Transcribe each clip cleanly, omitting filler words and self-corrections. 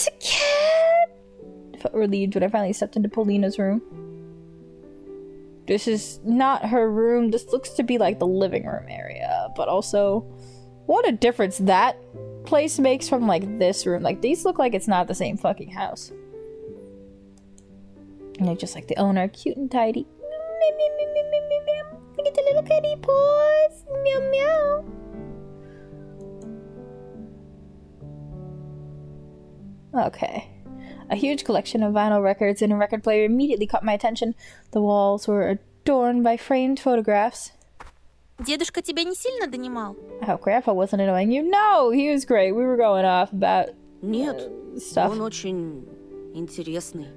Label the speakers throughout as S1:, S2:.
S1: There's a cat! I felt relieved when I finally stepped into Polina's room. This is not her room. This looks to be like the living room area, but also, what a difference that place makes from like this room. Like, these look like it's not the same fucking house. And they're just like the owner, cute and tidy. Look at the little kitty paws. Meow meow. Okay. A huge collection of vinyl records and a record player immediately caught my attention. The walls were adorned by framed photographs.
S2: Дедушка тебя не сильно донимал?
S1: I hope Grandpa wasn't annoying you. No, he was great. We were going off about
S2: Нет,
S1: stuff.
S2: он очень интересный.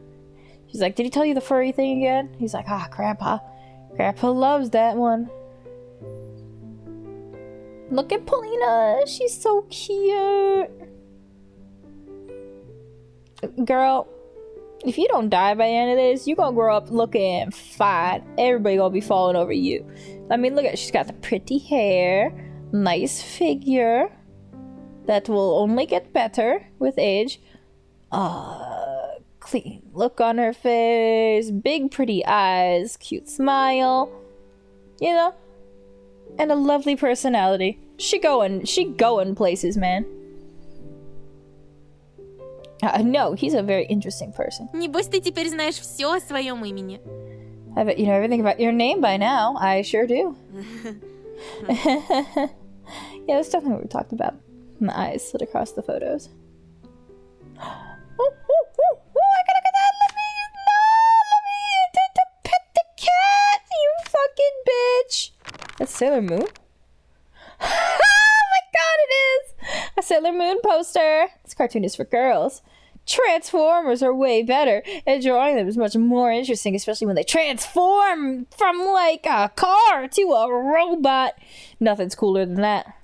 S1: She's like, did he tell you the furry thing again? He's like, Grandpa. Grandpa loves that one. Look at Polina. She's so cute. Girl, if you don't die by the end of this, you gonna grow up looking fine. Everybody gonna be falling over you. I mean, look at, she's got the pretty hair, nice figure that will only get better with age. Clean look on her face, big pretty eyes, cute smile, you know, and a lovely personality. She going places, man. No, he's a very interesting person.
S2: Небось, ты теперь знаешь все о своем имени.
S1: I bet you know everything about your name by now. I sure do. Yeah, that's definitely what we talked about. And the eyes slid across the photos. I gotta look at that. Let me to pet the cat, you fucking bitch. That's Sailor Moon? Oh my god, it is! A Sailor Moon poster. This cartoon is for girls. Transformers are way better, and drawing them is much more interesting, especially when they transform from like a car to a robot. Nothing's cooler than that.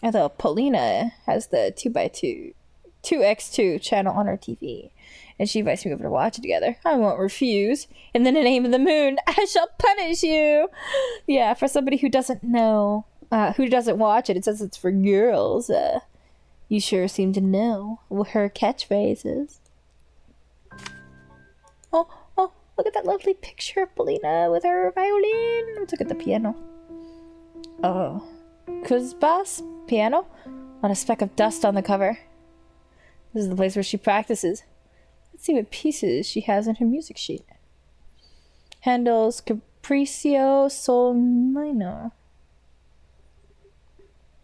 S1: Although Polina has the 2x2 channel on her TV, and she invites me over to watch it together. I won't refuse. In the name of the moon, I shall punish you. Yeah, for somebody who doesn't know, who doesn't watch it, it says it's for girls. You sure seem to know what her catchphrase is. Oh, look at that lovely picture of Polina with her violin. Let's look at the piano. Oh, Kuzbas piano on a speck of dust on the cover. This is the place where she practices. Let's see what pieces she has in her music sheet. Handel's Capriccio Sol Minor.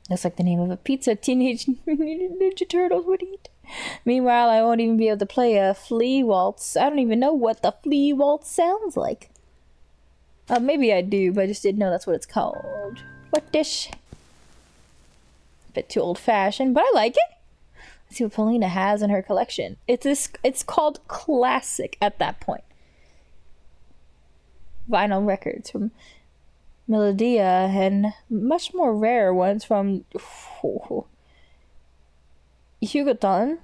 S1: Looks like the name of a pizza Teenage Ninja Turtles would eat. Meanwhile, I won't even be able to play a flea waltz. I don't even know what the flea waltz sounds like. Maybe I do, but I just didn't know that's what it's called. What dish? A bit too old-fashioned, but I like it. Let's see what Polina has in her collection. It's called classic at that point. Vinyl records from Melodia and much more rare ones from Hugoton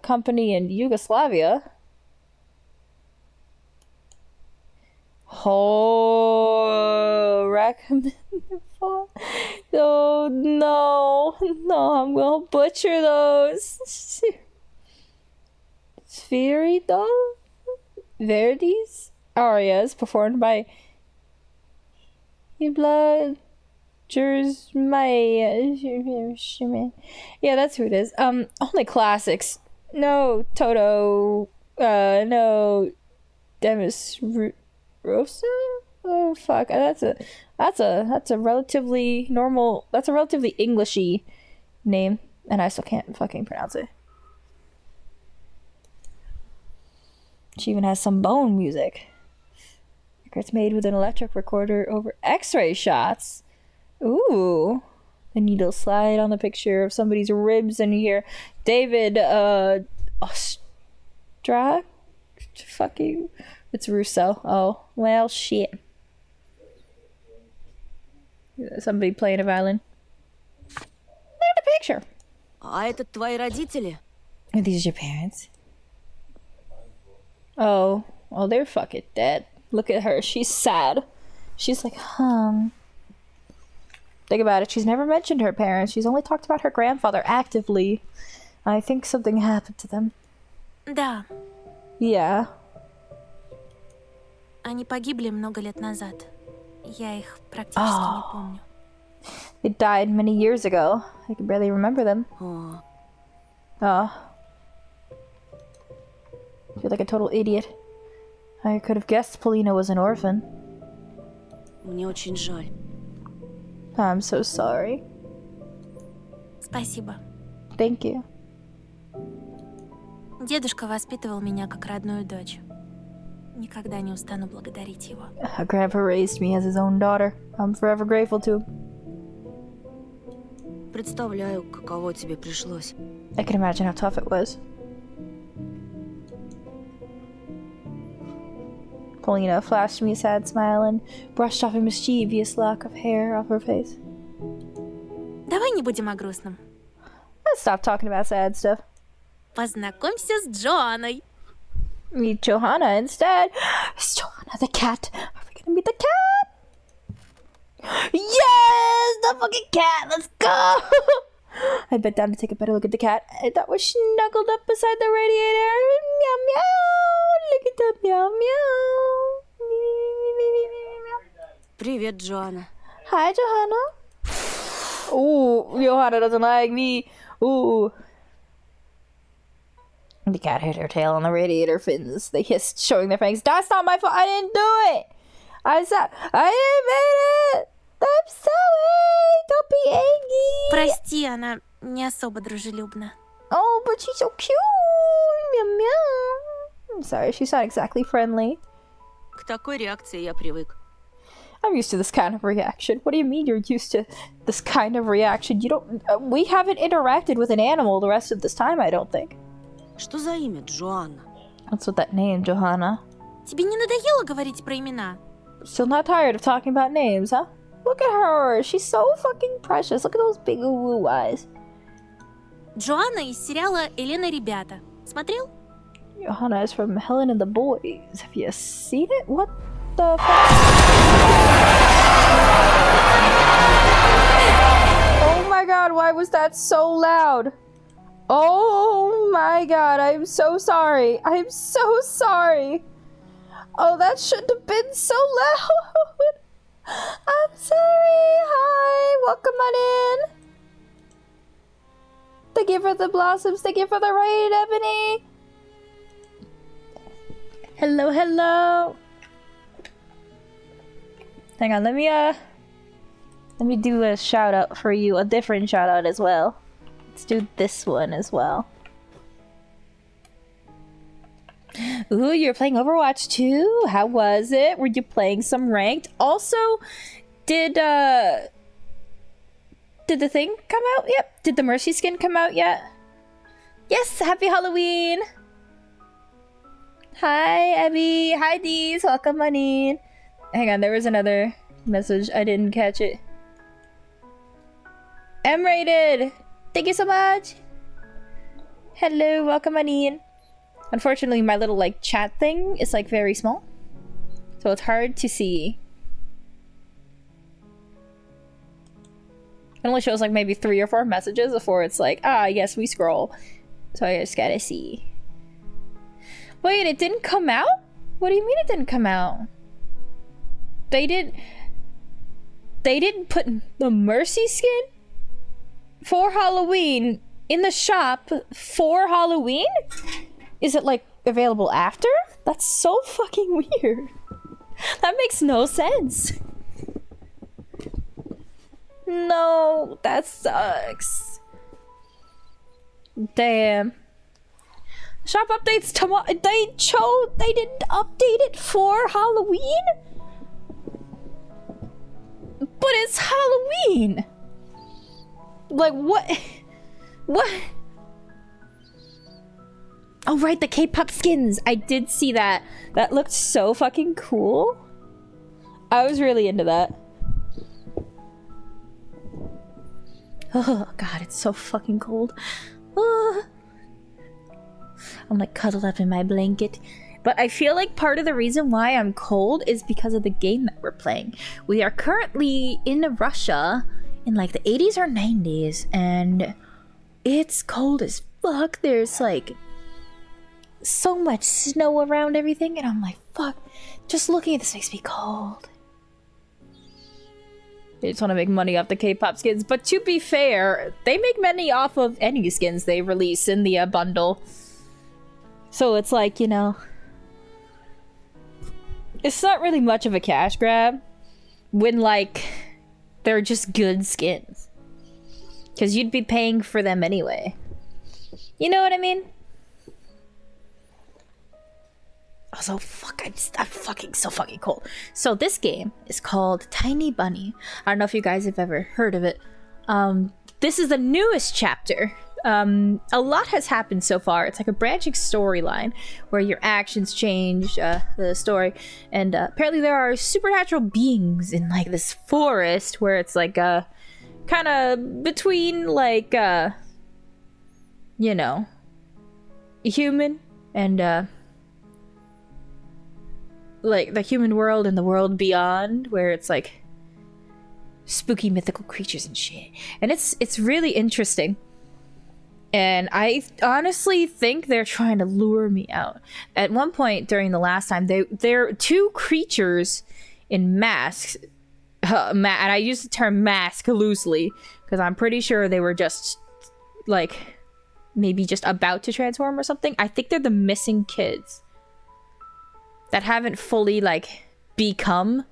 S1: company in Yugoslavia. Oh, recommend. Oh no, I'm gonna butcher those. Sferido Verdi's arias performed by Ibla Jersmaya. Yeah, that's who it is. Only classics. No Toto. No Demis Rosa. Oh fuck. That's a relatively normal. That's a relatively Englishy name, and I still can't fucking pronounce it. She even has some bone music. It's made with an electric recorder over x-ray shots. Ooh. The needle slide on the picture of somebody's ribs, and you hear David Ostrak. Fucking. It's Russo. Oh, well, shit. Somebody playing a violin. Look at the picture.
S2: А это твои родители?
S1: Are these your parents? Oh, well, they're fucking dead. Look at her. She's sad. She's like, Think about it. She's never mentioned her parents. She's only talked about her grandfather actively. I think something happened to them.
S2: Да,
S1: Yeah.
S2: они погибли много лет назад. Я их практически не помню.
S1: They died many years ago. I can barely remember them.
S2: О,
S1: Oh. I feel like a total idiot. I could have guessed Polina was an orphan.
S2: мне очень жаль.
S1: I'm so sorry.
S2: Спасибо.
S1: Thank you.
S2: Дедушка воспитывал меня как родную дочь. Никогда не устану благодарить его.
S1: Grandpa raised me as his own daughter. I'm forever grateful to him.
S2: Представляю, каково тебе пришлось.
S1: I can imagine how tough it was. Polina flashed me a sad smile and brushed off a mischievous lock of hair off her face.
S2: Давай не будем о грустном.
S1: Let's stop talking about sad stuff.
S2: Познакомься с Джоанной.
S1: Meet Johanna instead. It's Johanna the cat. Are we gonna meet the cat? Yes! The fucking cat! Let's go! I bent down to take a better look at the cat that was snuggled up beside the radiator. Meow meow! Look at that meow meow!
S2: Привет, Джоанна.
S1: Hi, Johanna. Ooh, Johanna doesn't like me. Ooh. The cat hit her tail on the radiator fins. They hissed, showing their fangs. That's not my fault. I didn't do it. I didn't mean it. I'm sorry. Don't be angry.
S2: Прости, она не особо дружелюбна.
S1: Oh, but she's so cute. Meow meow. I'm sorry. She's not exactly friendly.
S2: К такой реакции я привык.
S1: I'm used to this kind of reaction. What do you mean you're used to this kind of reaction? You don't. We haven't interacted with an animal the rest of this time, I don't think.
S2: Что за имя, Джоанна?
S1: What's with that name, Johanna?
S2: Тебе не надоело говорить про имена?
S1: Still not tired of talking about names, huh? Look at her. She's so fucking precious. Look at those big woo eyes.
S2: Джоанна из сериала «Элена, ребята». Смотрел?
S1: Johanna is from Helen and the Boys. Have you seen it? What the fuck? Oh my god, why was that so loud? Oh my god, I'm so sorry. I'm so sorry. Oh, that shouldn't have been so loud. I'm sorry. Hi, welcome on in. Thank you for the blossoms. Thank you for the rain, Ebony. Hello, hello. Hang on, let me do a shout out for you, a different shout out as well. Let's do this one as well. Ooh, you're playing Overwatch 2? How was it? Were you playing some ranked? Also, did the thing come out yet? Did the Mercy skin come out yet? Yes, happy Halloween! Hi, Abby. Hi, Dees. Welcome on in. Hang on, there was another message. I didn't catch it. M-rated! Thank you so much! Hello, welcome on in. Unfortunately, my little, like, chat thing is, like, very small. So it's hard to see. It only shows, like, maybe 3 or 4 messages before it's like, ah, yes, we scroll. So I just gotta see. Wait, it didn't come out? What do you mean it didn't come out? They didn't put the Mercy skin for Halloween in the shop for Halloween? Is it like available after? That's so fucking weird. That makes no sense. No, that sucks. Damn. Shop updates tomorrow. They didn't update it for Halloween? But it's Halloween. Like what? What? Oh right, the K-pop skins. I did see that. That looked so fucking cool. I was really into that. Oh god, it's so fucking cold. I'm like cuddled up in my blanket. But I feel like part of the reason why I'm cold is because of the game that we're playing. We are currently in Russia in like the 80s or 90s, and it's cold as fuck. There's like so much snow around everything, and I'm like, fuck. Just looking at this makes me cold. They just want to make money off the K-pop skins, but to be fair, they make money off of any skins they release in the bundle. So it's like, you know, it's not really much of a cash grab when, like, they're just good skins. Because you'd be paying for them anyway. You know what I mean? Also, fuck, I'm fucking so fucking cold. So this game is called Tiny Bunny. I don't know if you guys have ever heard of it. This is the newest chapter. A lot has happened so far. It's like a branching storyline where your actions change the story. And apparently there are supernatural beings in like this forest where it's like kind of between like, you know, human and like the human world and the world beyond, where it's like spooky mythical creatures and shit. And it's really interesting. And I honestly think they're trying to lure me out. At one point during the last time, there are two creatures in masks. And I use the term mask loosely because I'm pretty sure they were just like maybe just about to transform or something. I think they're the missing kids that haven't fully like become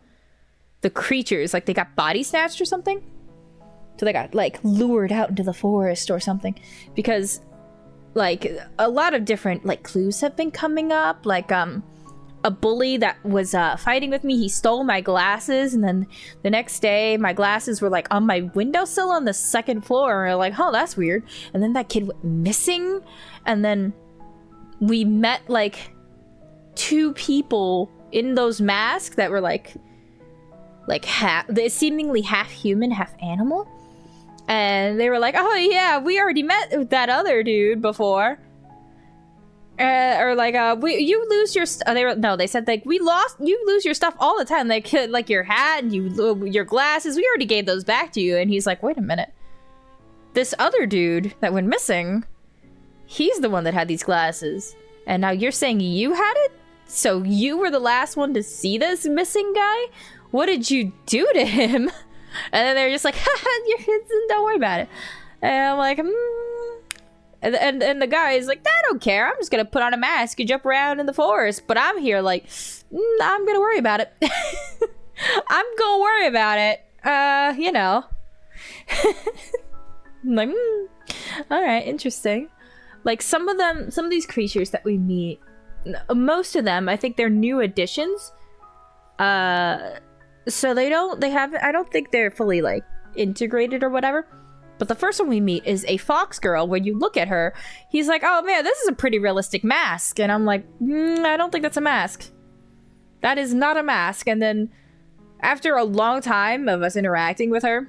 S1: the creatures. Like they got body snatched or something. So they got like lured out into the forest or something, because like a lot of different like clues have been coming up. Like a bully that was fighting with me, he stole my glasses, and then the next day my glasses were like on my windowsill on the second floor. And we're like, oh, that's weird. And then that kid went missing, and then we met like two people in those masks that were like they seemingly half human, half animal. And they were like, oh yeah, we already met that other dude before. Or like, you lose your they said like, you lose your stuff all the time. Like your hat and your glasses, we already gave those back to you. And he's like, wait a minute. This other dude that went missing, he's the one that had these glasses. And now you're saying you had it? So you were the last one to see this missing guy? What did you do to him? And then they're just like, don't worry about it. And I'm like, and the guy is like, I don't care. I'm just gonna put on a mask and jump around in the forest. But I'm here like, I'm gonna worry about it. I'm gonna worry about it. You know. I'm like, all right, interesting. Like some of these creatures that we meet, most of them, I think they're new additions. So I don't think they're fully like integrated or whatever. But the first one we meet is a fox girl. When you look at her, he's like, oh man, this is a pretty realistic mask. And I'm like, I don't think that's a mask. That is not a mask. And then after a long time of us interacting with her,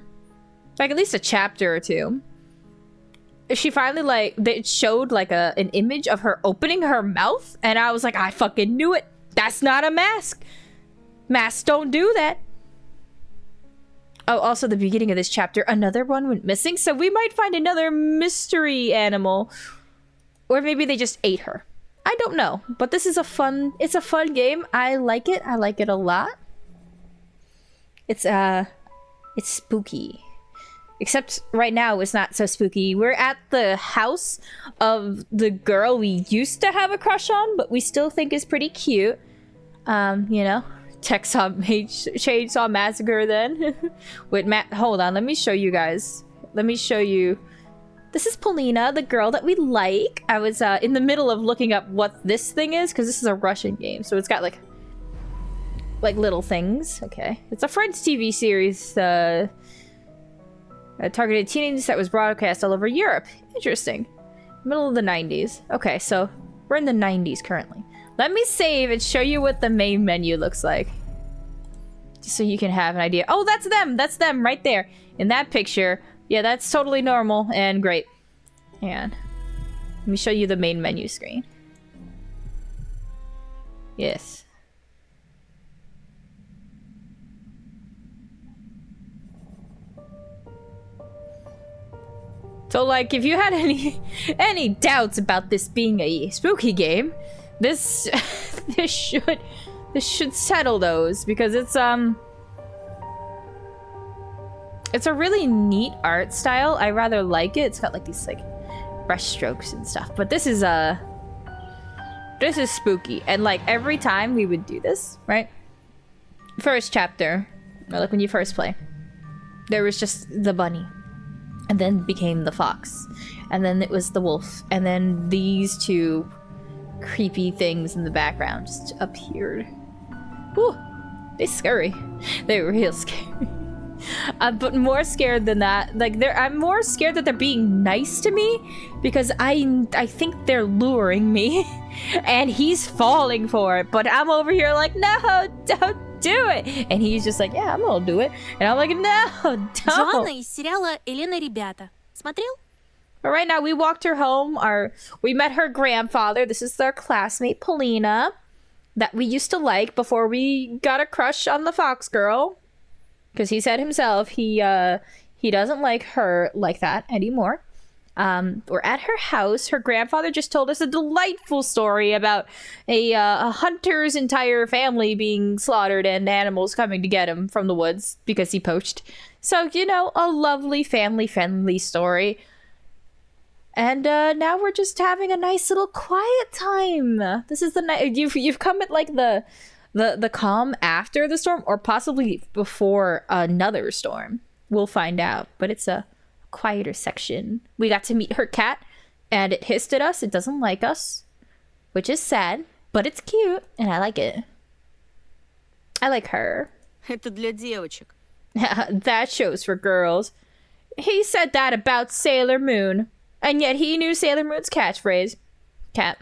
S1: like at least a chapter or two, she finally like, they showed like an image of her opening her mouth. And I was like, I fucking knew it. That's not a mask. Masks don't do that. Oh, also the beginning of this chapter, another one went missing, so we might find another mystery animal. Or maybe they just ate her. I don't know, but this is a fun game. I like it a lot. It's spooky. Except right now it's not so spooky. We're at the house of the girl we used to have a crush on, but we still think is pretty cute. You know? Chainsaw Massacre then. Wait, Matt, hold on. Let me show you guys. Let me show you. This is Polina, the girl that we like. I was in the middle of looking up what this thing is, because this is a Russian game. So it's got like little things. Okay. It's a French TV series targeted teenagers that was broadcast all over Europe. Interesting. Middle of the 90s. Okay, so we're in the 90s currently. Let me save and show you what the main menu looks like. Just so you can have an idea. Oh, that's them! That's them right there. In that picture. Yeah, that's totally normal and great. And let me show you the main menu screen. Yes. So like, if you had any doubts about this being a spooky game, this this should settle those, because it's a really neat art style. I rather like it. It's got like these like brush strokes and stuff. But this is spooky, and like every time we would do this, right? First chapter, or like when you first play, there was just the bunny, and then became the fox, and then it was the wolf, and then these two creepy things in the background just appeared. Ooh, they're scary. They're real scary. But more scared than that, like I'm more scared that they're being nice to me, because I think they're luring me, and he's falling for it. But I'm over here like, no, don't do it, and he's just like, yeah, I'm gonna do it, and I'm like, no, don't.
S2: Джоанна из сериала «Элена, ребята». Смотрел?
S1: But right now, we walked her home. We met her grandfather. This is their classmate, Polina, that we used to like before we got a crush on the Fox girl. Because he said himself he doesn't like her like that anymore. We're at her house. Her grandfather just told us a delightful story about a hunter's entire family being slaughtered and animals coming to get him from the woods because he poached. So, you know, a lovely family-friendly story. And now we're just having a nice little quiet time. This is the night you've come at like the calm after the storm, or possibly before another storm. We'll find out, but it's a quieter section. We got to meet her cat, and it hissed at us. It doesn't like us, which is sad, but it's cute, and I like it. I like her.
S3: Это для девочек.
S1: That show's for girls. He said that about Sailor Moon, and yet he knew Sailor Moon's catchphrase. Cat.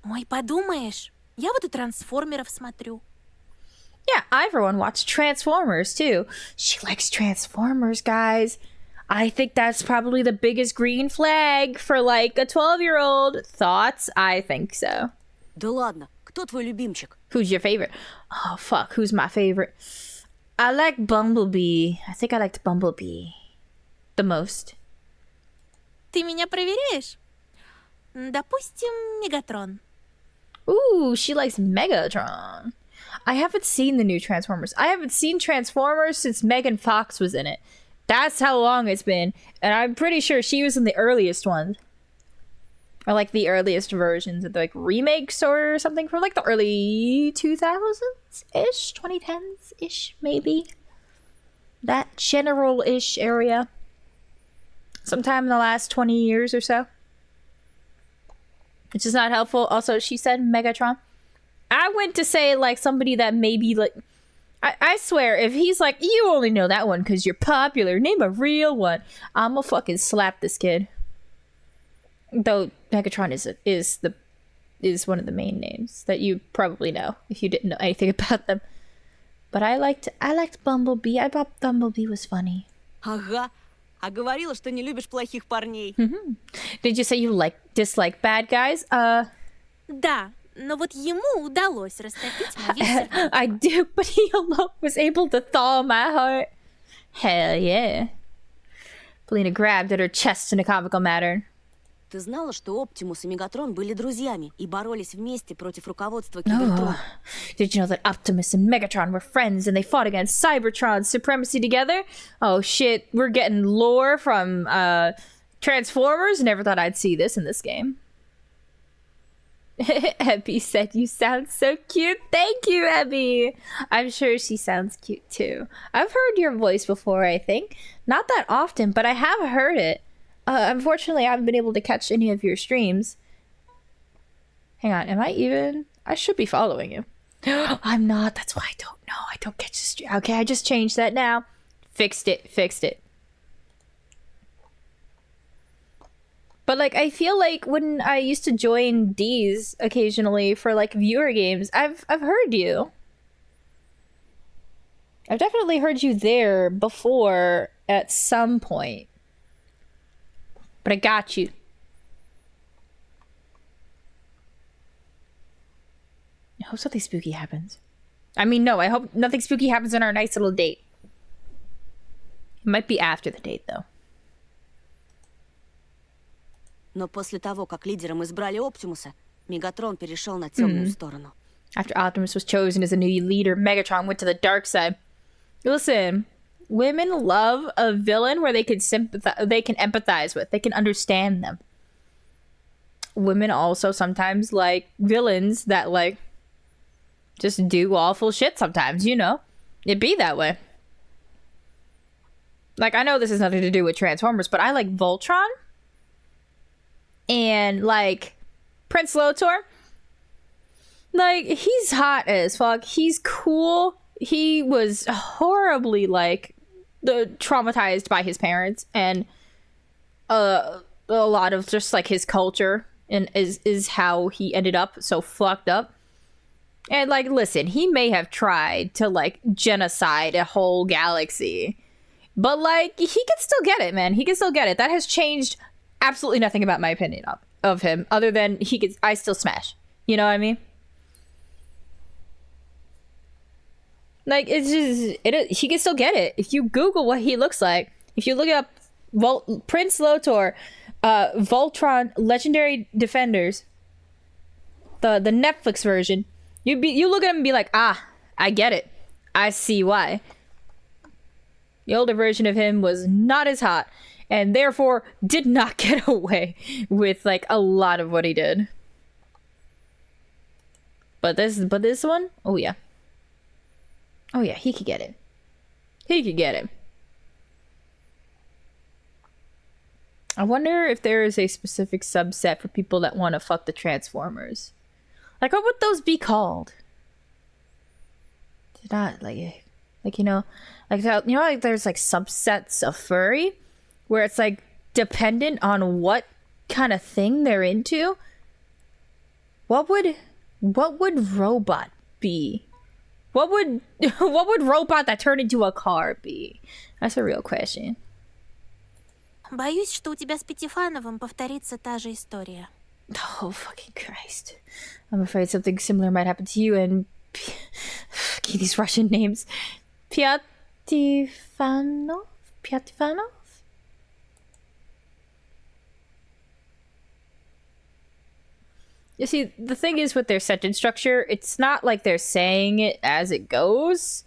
S2: Ой, подумаешь, я вот и трансформеров смотрю.
S1: Yeah, I for one watched Transformers too. She likes Transformers, guys. I think that's probably the biggest green flag for like a 12-year-old. Thoughts? I think so.
S3: Да ладно, кто твой любимчик?
S1: Who's your favorite? Oh, fuck, who's my favorite? I like Bumblebee. I think I liked Bumblebee the most.
S2: Ты меня проверяешь? Допустим, Мегатрон.
S1: Ooh, she likes Megatron. I haven't seen the new Transformers. I haven't seen Transformers since Megan Fox was in it. That's how long it's been. And I'm pretty sure she was in the earliest ones. Or like the earliest versions of the like remakes or something from like the early 2000s-ish? 2010s-ish, maybe? That general-ish area. Sometime in the last 20 years or so. Which is not helpful. Also, she said Megatron. I went to say like somebody that maybe like I swear if he's like, you only know that one because you're popular, name a real one, I'ma fucking slap this kid. Though Megatron is one of the main names that you probably know if you didn't know anything about them. But I liked Bumblebee. I thought Bumblebee was funny.
S3: Ага, а говорила, что не любишь плохих парней.
S1: Did you say you dislike bad guys?
S2: Да, но вот ему удалось растопить моё сердце.
S1: I do, but he alone was able to thaw my heart. Hell yeah. Polina grabbed at her chest in a comical manner.
S3: Ты знала, что Оптимус и Мегатрон были друзьями и боролись вместе против руководства Кибертрона?
S1: Did you know that Optimus and Megatron were friends and they fought against Cybertron's supremacy together? Oh shit, we're getting lore from Transformers. Never thought I'd see this in this game. Abby said you sound so cute. Thank you, Abby. I'm sure she sounds cute too. I've heard your voice before, I think. Not that often, but I have heard it. Unfortunately, I haven't been able to catch any of your streams. Hang on, am I even? I should be following you. I'm not. That's why I don't know. I don't catch the stream. Okay, I just changed that now. Fixed it. But like, I feel like when I used to join D's occasionally for like viewer games, I've heard you. I've definitely heard you there before at some point. But I got you. I hope something spooky happens. I mean, no, I hope nothing spooky happens on our nice little date. It might be after the date, though.
S3: Но после того, как лидером избрали Оптимуса, Мегатрон перешел на темную сторону.
S1: After Optimus was chosen as a new leader, Megatron went to the dark side. Listen, women love a villain where they can empathize with, they can understand them. Women also sometimes like villains that like just do awful shit sometimes, you know? It be that way. Like, I know this has nothing to do with Transformers, but I like Voltron and like Prince Lotor. Like, he's hot as fuck. He's cool. He was horribly like traumatized by his parents and a lot of just like his culture and is how he ended up so fucked up. And like, listen, he may have tried to like genocide a whole galaxy, but like, he can still get it, man. He can still get it. That has changed absolutely nothing about my opinion of him, other than I still smash. You know what I mean? Like, it's just, he can still get it. If you Google what he looks like, if you look up Prince Lotor, Voltron Legendary Defenders, the Netflix version, you look at him and be like, ah, I get it. I see why. The older version of him was not as hot, and therefore did not get away with like a lot of what he did. But this one, oh yeah. Oh yeah, he could get it. He could get it. I wonder if there is a specific subset for people that want to fuck the Transformers. Like, what would those be called? Did not like you know, like how, you know, like there's like subsets of furry where it's like dependent on what kind of thing they're into. What would robot be? What would robot that turned into a car be? That's a real question.
S2: Боюсь, что у тебя с Пятифановым повторится та же история.
S1: Oh, fucking Christ. I'm afraid something similar might happen to you and... these Russian names. Pyatifano? You see, the thing is with their sentence structure, it's not like they're saying it as it goes.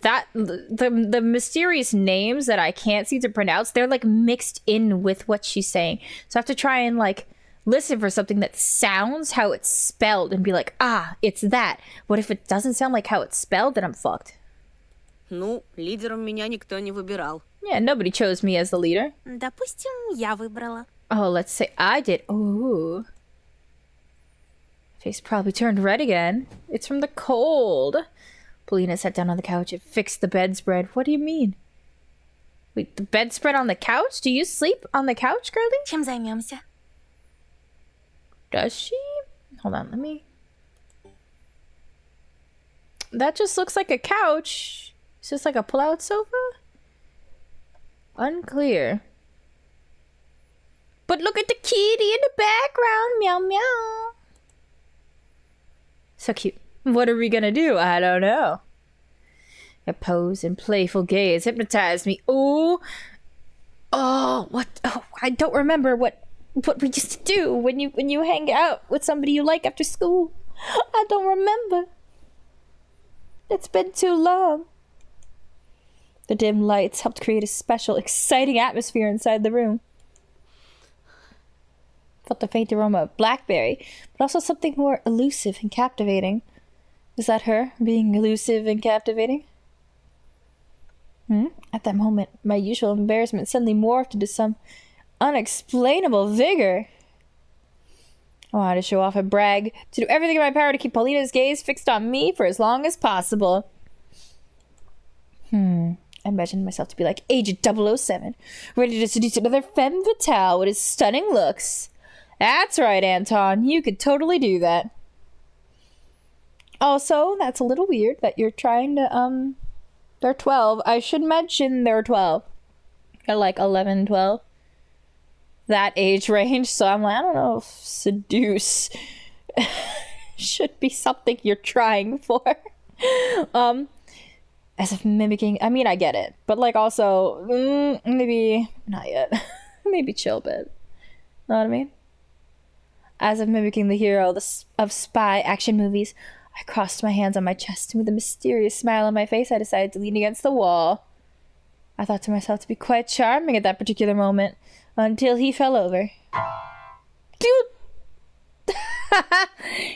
S1: That the mysterious names that I can't seem to pronounce, they're like mixed in with what she's saying. So I have to try and like listen for something that sounds how it's spelled and be like, ah, it's that. What if it doesn't sound like how it's spelled? Then I'm fucked.
S3: Ну, лидером меня никто не выбирал.
S1: Yeah, nobody chose me as the leader.
S2: Допустим, я выбрала.
S1: Oh, let's say I did. Ooh. Face probably turned red again. It's from the cold. Polina sat down on the couch and fixed the bedspread. What do you mean? Wait, the bedspread on the couch? Do you sleep on the couch, girlie?
S2: Чем займемся?
S1: Does she? Hold on, let me... That just looks like a couch. It's just like a pull-out sofa? Unclear. But look at the kitty in the background. Meow, meow. So cute. What are we gonna do? I don't know. A pose and playful gaze hypnotized me. Oh, what? Oh, I don't remember what we used to do when you hang out with somebody you like after school. I don't remember. It's been too long. The dim lights helped create a special, exciting atmosphere inside the room. Felt the faint aroma of blackberry, but also something more elusive and captivating. Was that her being elusive and captivating? At that moment, my usual embarrassment suddenly morphed into some unexplainable vigor. I wanted to show off and brag, to do everything in my power to keep Paulina's gaze fixed on me for as long as possible. I imagined myself to be like Agent 007, ready to seduce another femme fatale with his stunning looks. That's right, Anton. You could totally do that. Also, that's a little weird that you're trying to, they're 12. I should mention they're 12. They're like 11, 12. That age range. So I'm like, I don't know if seduce should be something you're trying for. As if mimicking, I mean, I get it. But like also, maybe not yet. Maybe chill a bit. Know what I mean? As if mimicking the hero of spy action movies, I crossed my hands on my chest, and with a mysterious smile on my face, I decided to lean against the wall. I thought to myself to be quite charming at that particular moment, until he fell over. Dude!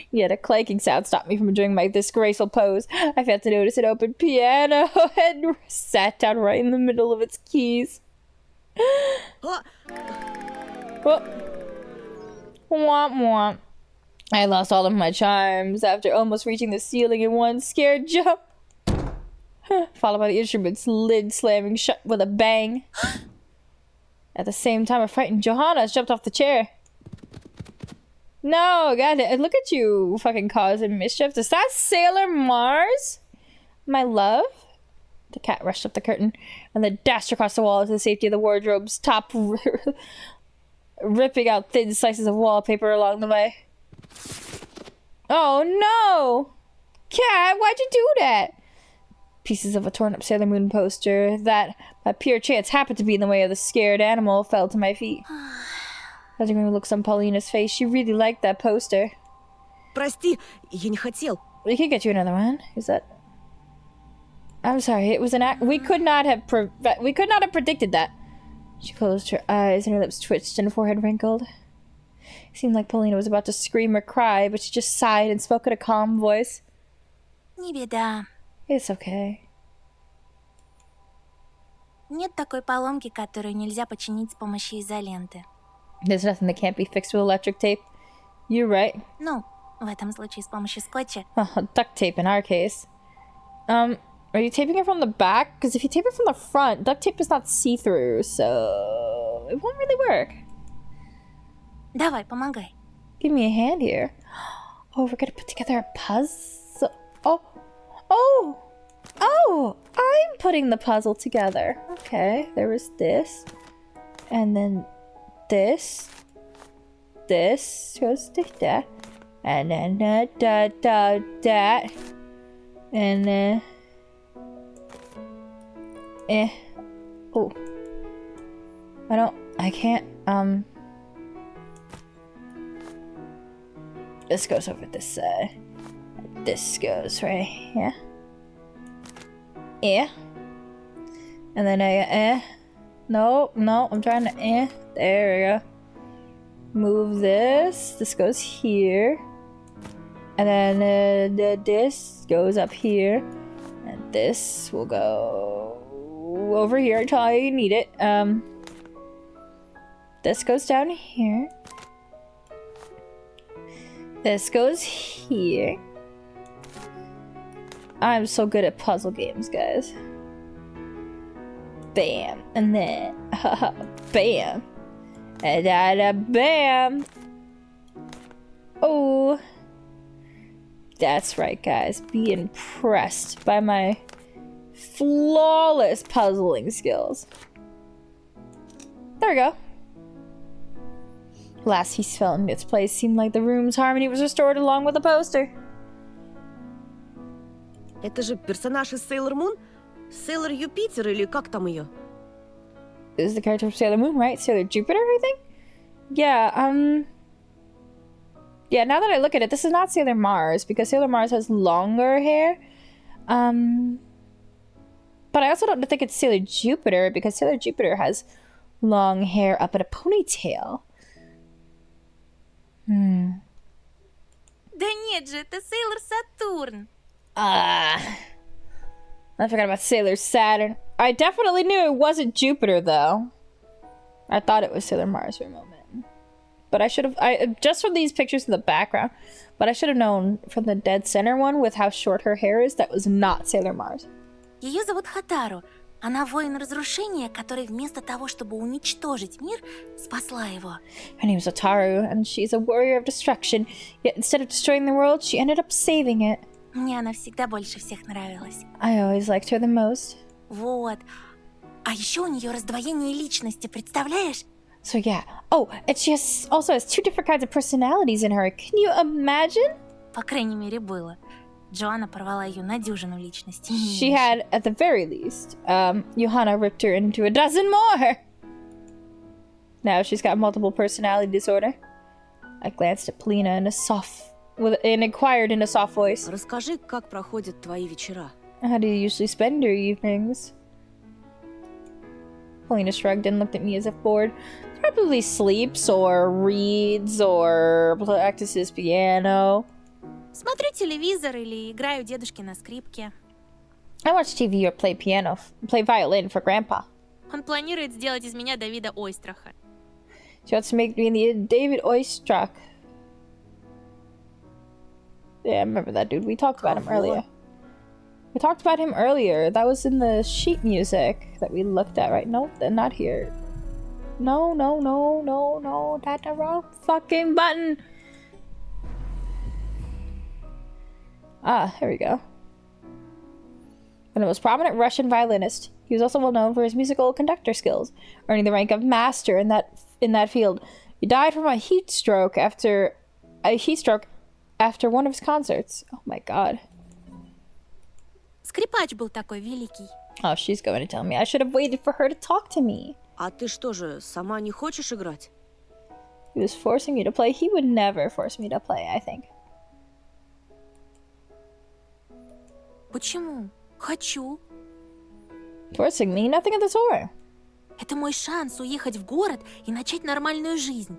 S1: Yet a clanking sound stopped me from enjoying my disgraceful pose. I failed to notice an open piano and sat down right in the middle of its keys. Oh. Womp womp. I lost all of my charms after almost reaching the ceiling in one scared jump, followed by the instrument's lid slamming shut with a bang. At the same time, a frightened Johanna jumped off the chair. No, God, look at you fucking causing mischief. Is that Sailor Mars? My love? The cat rushed up the curtain and then dashed across the wall to the safety of the wardrobe's top, ripping out thin slices of wallpaper along the way. Oh no! Cat, why'd you do that? Pieces of a torn up Sailor Moon poster that, by pure chance, happened to be in the way of the scared animal fell to my feet. Judging from the looks on Paulina's face, she really liked that poster.
S3: Прости, я не хотел.
S1: We could get you another one. Is that? I'm sorry. It was an act. We could not have predicted that. She closed her eyes and her lips twitched and her forehead wrinkled. It seemed like Paulina was about to scream or cry, but she just sighed and spoke in a calm voice.
S2: Не беда.
S1: It's okay.
S2: Нет такой поломки, которую нельзя починить с помощью изоленты.
S1: There's nothing that can't be fixed with electric tape. You're right.
S2: Ну, в этом случае с помощью скотча.
S1: Duct tape in our case. Are you taping it from the back? Because if you tape it from the front, duct tape is not see-through, so it won't really work.
S2: Давай, помогай.
S1: Give me a hand here. Oh, we're gonna put together a puzzle. Oh! I'm putting the puzzle together. Okay, there was this. And then this. This goes to that. And then that. And then... Oh. I can't, This goes over this side. This goes right here. Yeah. And then No, I'm trying to, There we go. Move this. This goes here. And then this goes up here. And this will go over here until you need it. This goes down here. This goes here. I'm so good at puzzle games, guys. Bam. And then, bam. And bam. Oh. That's right, guys. Be impressed by my flawless puzzling skills. There we go. Last piece fell in its place. Seemed like the room's harmony was restored along with the poster.
S3: Это же персонаж из Sailor Moon? Sailor Jupiter или как там ее?
S1: This is the character of Sailor Moon, right? Sailor Jupiter, I think? Yeah, yeah, now that I look at it, this is not Sailor Mars, because Sailor Mars has longer hair. But I also don't think it's Sailor Jupiter, because Sailor Jupiter has long hair up in a ponytail.
S2: Да нет же, это Sailor Saturn.
S1: I forgot about Sailor Saturn. I definitely knew it wasn't Jupiter, though. I thought it was Sailor Mars for a moment. But I should have... just from these pictures in the background. But I should have known from the dead center one with how short her hair is, that was not Sailor Mars.
S2: Ее зовут Хатару. Она воин разрушения, который вместо того, чтобы уничтожить мир, спасла его.
S1: Her name is Otaru, and she's a warrior of destruction. Yet instead of destroying the world, she ended up saving it.
S2: Мне она всегда больше всех нравилась.
S1: I always liked her the most.
S2: Вот. А еще у нее раздвоение личности, представляешь?
S1: So yeah. Oh, and she also has two different kinds of personalities in her. Can you imagine?
S2: По крайней мере, было. Джоанна порвала ее на дюжину личностей.
S1: She had, at the very least, Johanna ripped her into a dozen more. Now she's got multiple personality disorder. I glanced at Polina and inquired in a soft voice.
S3: Расскажи, как проходят твои вечера.
S1: How do you usually spend your evenings? Polina shrugged and looked at me as if bored. Probably sleeps or reads or practices piano.
S2: Смотрю телевизор или играю дедушке на скрипке.
S1: I watch TV or play violin for Grandpa.
S2: Он планирует сделать из меня Давида Ойстраха.
S1: She wants to make me the David Oistrakh. Yeah, I remember that dude. We talked about him earlier. We talked about him earlier. That was in the sheet music that we looked at, right? Nope, not here. No. That's the wrong fucking button. Ah, here we go. And the most prominent Russian violinist. He was also well known for his musical conductor skills, earning the rank of master in that field. He died from a heat stroke after one of his concerts. Oh my god.
S2: Скрипач был такой великий.
S1: Oh, she's going to tell me. I should have waited for her to talk to me.
S3: А ты что же, сама не хочешь играть?
S1: He was forcing me to play. He would never force me to play, I think.
S2: Почему? Хочу.
S1: Forcing me? Nothing of the sort.
S2: Это мой шанс уехать в город и начать нормальную жизнь.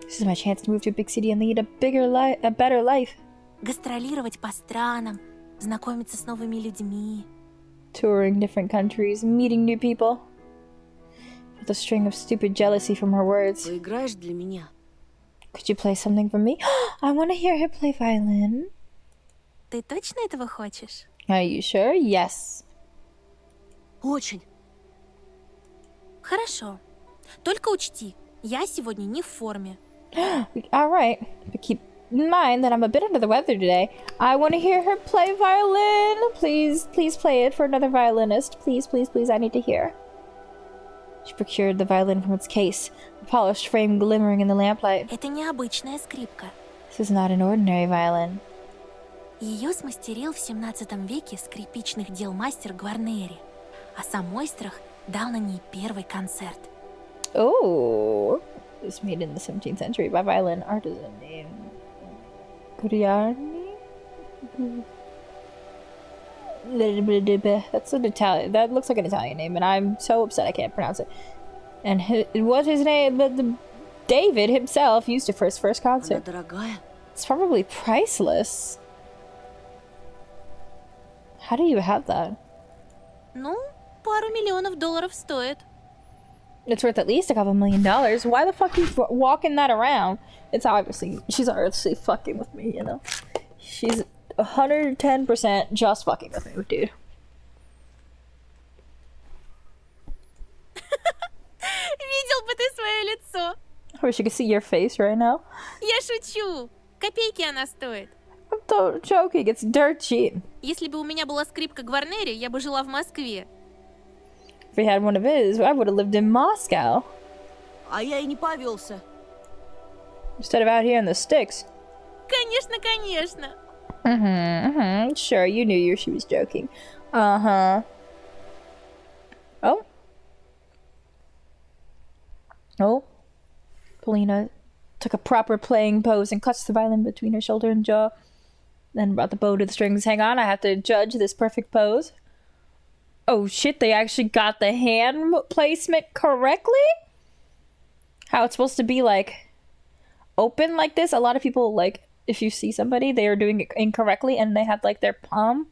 S1: This is my chance to move to a big city and lead a better life.
S2: Гастролировать по странам, знакомиться с новыми людьми.
S1: Touring different countries, meeting new people. With a string of stupid jealousy from her words.
S3: Поиграешь для меня?
S1: Could you play something for me? I want to hear her play violin.
S2: Ты точно этого хочешь?
S1: Are you sure? Yes.
S3: Очень.
S2: Хорошо. Только учти, я сегодня не в форме.
S1: Alright. But keep in mind that I'm a bit under the weather today. I want to hear her play violin. Please play it for another violinist. Please, I need to hear. She procured the violin from its case, the polished frame glimmering in the lamplight.
S2: Это необычная скрипка.
S1: This is not an ordinary violin.
S2: Ее смастерил в 17 веке скрипичных дел мастер Гварнери, а сам Ойстрах дал на ней первый концерт.
S1: Oh, it was made in the 17th century by violin artisan named Guglielmi. That's an Italian. That looks like an Italian name, and I'm so upset I can't pronounce it. And it was his name, but David himself used it for his first
S3: Она
S1: concert.
S3: дорогая.
S1: It's probably priceless. How do you have that?
S2: Ну, пару миллионов долларов стоит.
S1: It's worth at least a couple $1 million. Why the fuck are you walking that around? She's obviously fucking with me, you know? She's 110% just fucking with me, dude.
S2: Видел бы ты свое лицо.
S1: I wish you could see your face right now.
S2: Я шучу. Копейки она стоит.
S1: I'm so joking. It's dirt cheap.
S2: Если бы у меня была скрипка Гварнери, я бы жила в Москве.
S1: If we had one of his, I would have lived in Moscow
S3: А я и не повелся.
S1: instead of out here in the sticks.
S2: Конечно.
S1: Sure, you knew she was joking. Uh-huh. Oh. Polina took a proper playing pose and clutched the violin between her shoulder and jaw. Then brought the bow to the strings. Hang on, I have to judge this perfect pose. Oh shit, they actually got the hand placement correctly? How it's supposed to be, like, open like this. A lot of people, like, if you see somebody, they are doing it incorrectly and they have, like, their palm,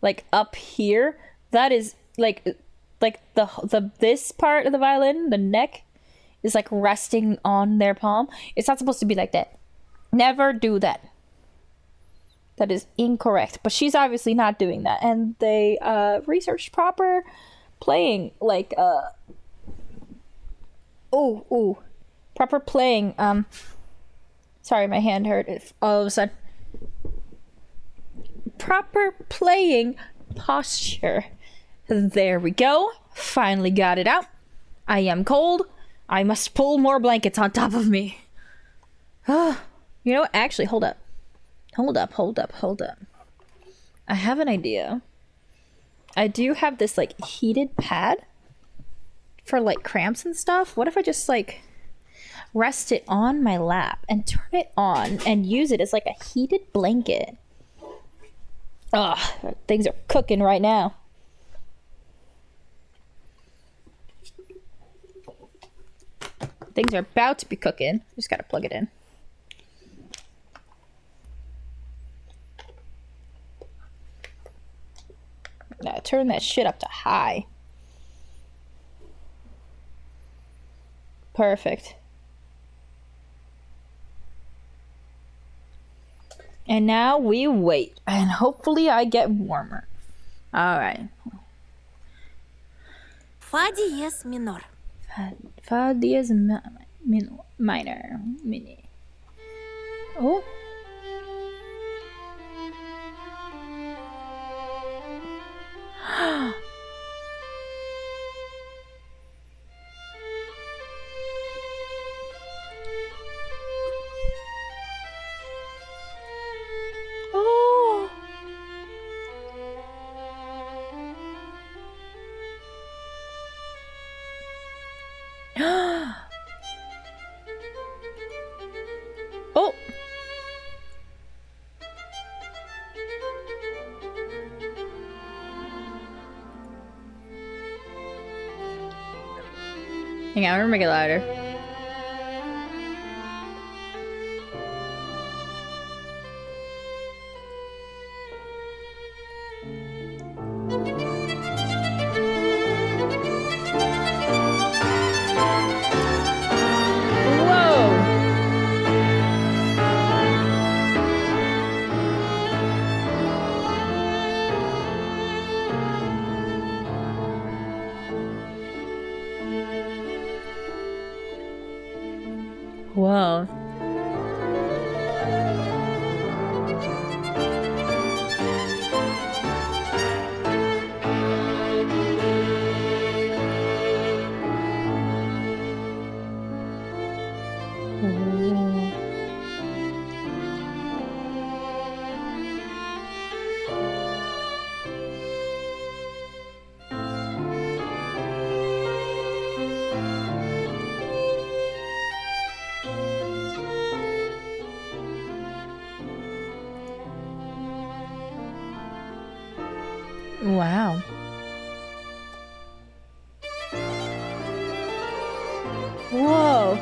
S1: like, up here. That is, like the this part of the violin, the neck, is, like, resting on their palm. It's not supposed to be like that. Never do that. That is incorrect. But she's obviously not doing that. And they researched proper playing, like, proper playing, sorry, my hand hurt all of a sudden. Proper playing posture. There we go. Finally got it out. I am cold. I must pull more blankets on top of me. You know, actually, hold up. Hold up. I have an idea. I do have this, like, heated pad for, like, cramps and stuff. What if I just, like... rest it on my lap and turn it on and use it as like a heated blanket. Ugh, things are cooking right now. Things are about to be cooking. Just gotta plug it in. Now turn that shit up to high. Perfect. And now we wait. And hopefully I get warmer. Alright.
S2: Фа диез минор.
S1: Fa diez minor. Mini. Oh. Oh. Oh. Hang on, I'm gonna make it louder. Whoa. Wow. Whoa.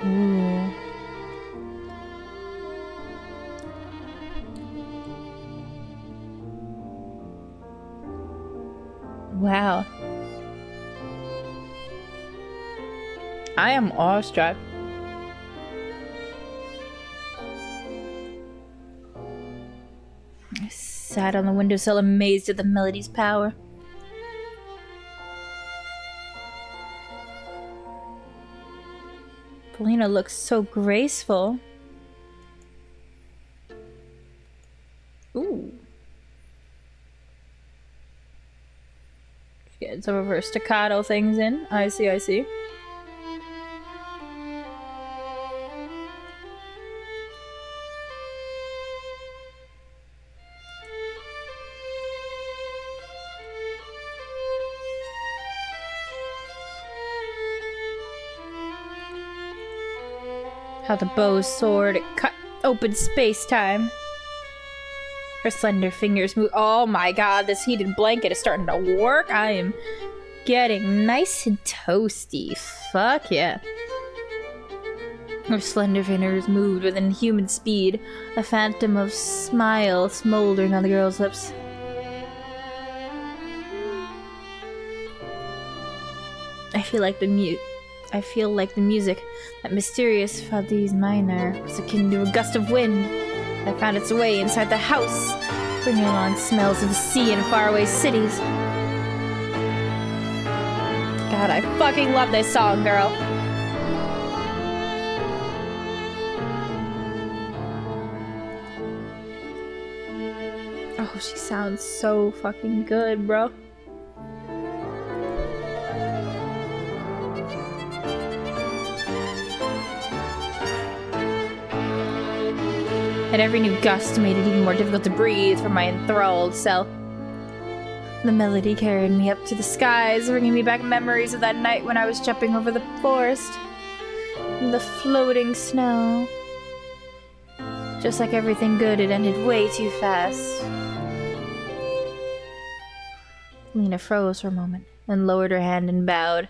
S1: Ooh. Wow. I am awestruck. I sat on the windowsill amazed at the melody's power. Polina looks so graceful. Ooh. Getting some of her staccato things in. I see, I see. How the bow's sword cut open space-time. Her slender fingers move. Oh my god, this heated blanket is starting to work. I am getting nice and toasty. Fuck yeah. Her slender fingers moved with inhuman speed, a phantom of smile smoldering on the girl's lips. I feel like the music, that mysterious Fa diez minor, was akin to a gust of wind that found its way inside the house, bringing along smells of the sea and faraway cities. God, I fucking love this song, girl. Oh, she sounds so fucking good, bro. And every new gust made it even more difficult to breathe for my enthralled self. The melody carried me up to the skies, bringing me back memories of that night when I was jumping over the forest. The floating snow. Just like everything good, it ended way too fast. Lena froze for a moment, then lowered her hand and bowed,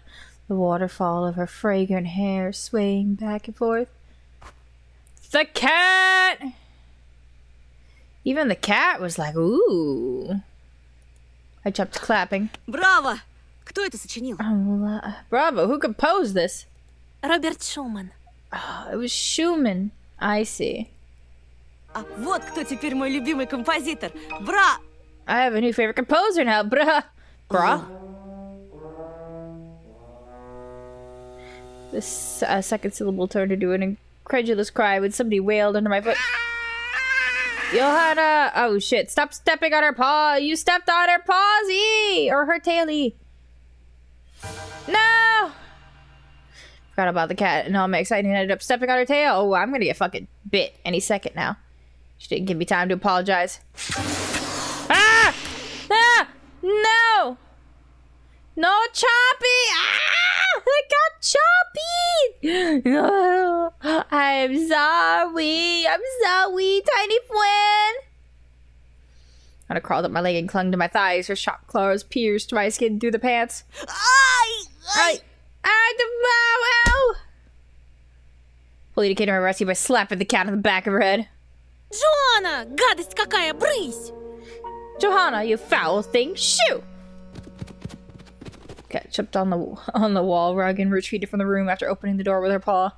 S1: the waterfall of her fragrant hair swaying back and forth. The cat! Even the cat was like, ooh. I jumped clapping.
S3: Браво! Кто это сочинил?
S1: Bravo, who composed this?
S2: Роберт Шуман.
S1: Oh, it was Schumann. I see.
S3: А вот кто теперь мой любимый композитор.
S1: I have a new favorite composer now, bruh. Bruh? This second syllable turned into an incredulous cry when somebody wailed under my foot. Johanna! Oh shit, stop stepping on her paw! You stepped on her pawsy! Or her taily. No! Forgot about the cat and all my excitement ended up stepping on her tail. Oh, I'm gonna get fucking bit any second now. She didn't give me time to apologize. Ah! Ah! No! No, Choppy! Ah! I got Choppy! No! I'm sorry! I'm sorry, tiny friend! I crawled up my leg and clung to my thighs. Her sharp claws pierced my skin through the pants. I Polina came to my rescue by slapping the cat on the back of her head.
S2: Джоанна! Гадость какая! Брысь!
S1: Johanna, you foul thing! Shoo! Cat jumped on the wall rug and retreated from the room after opening the door with her paw.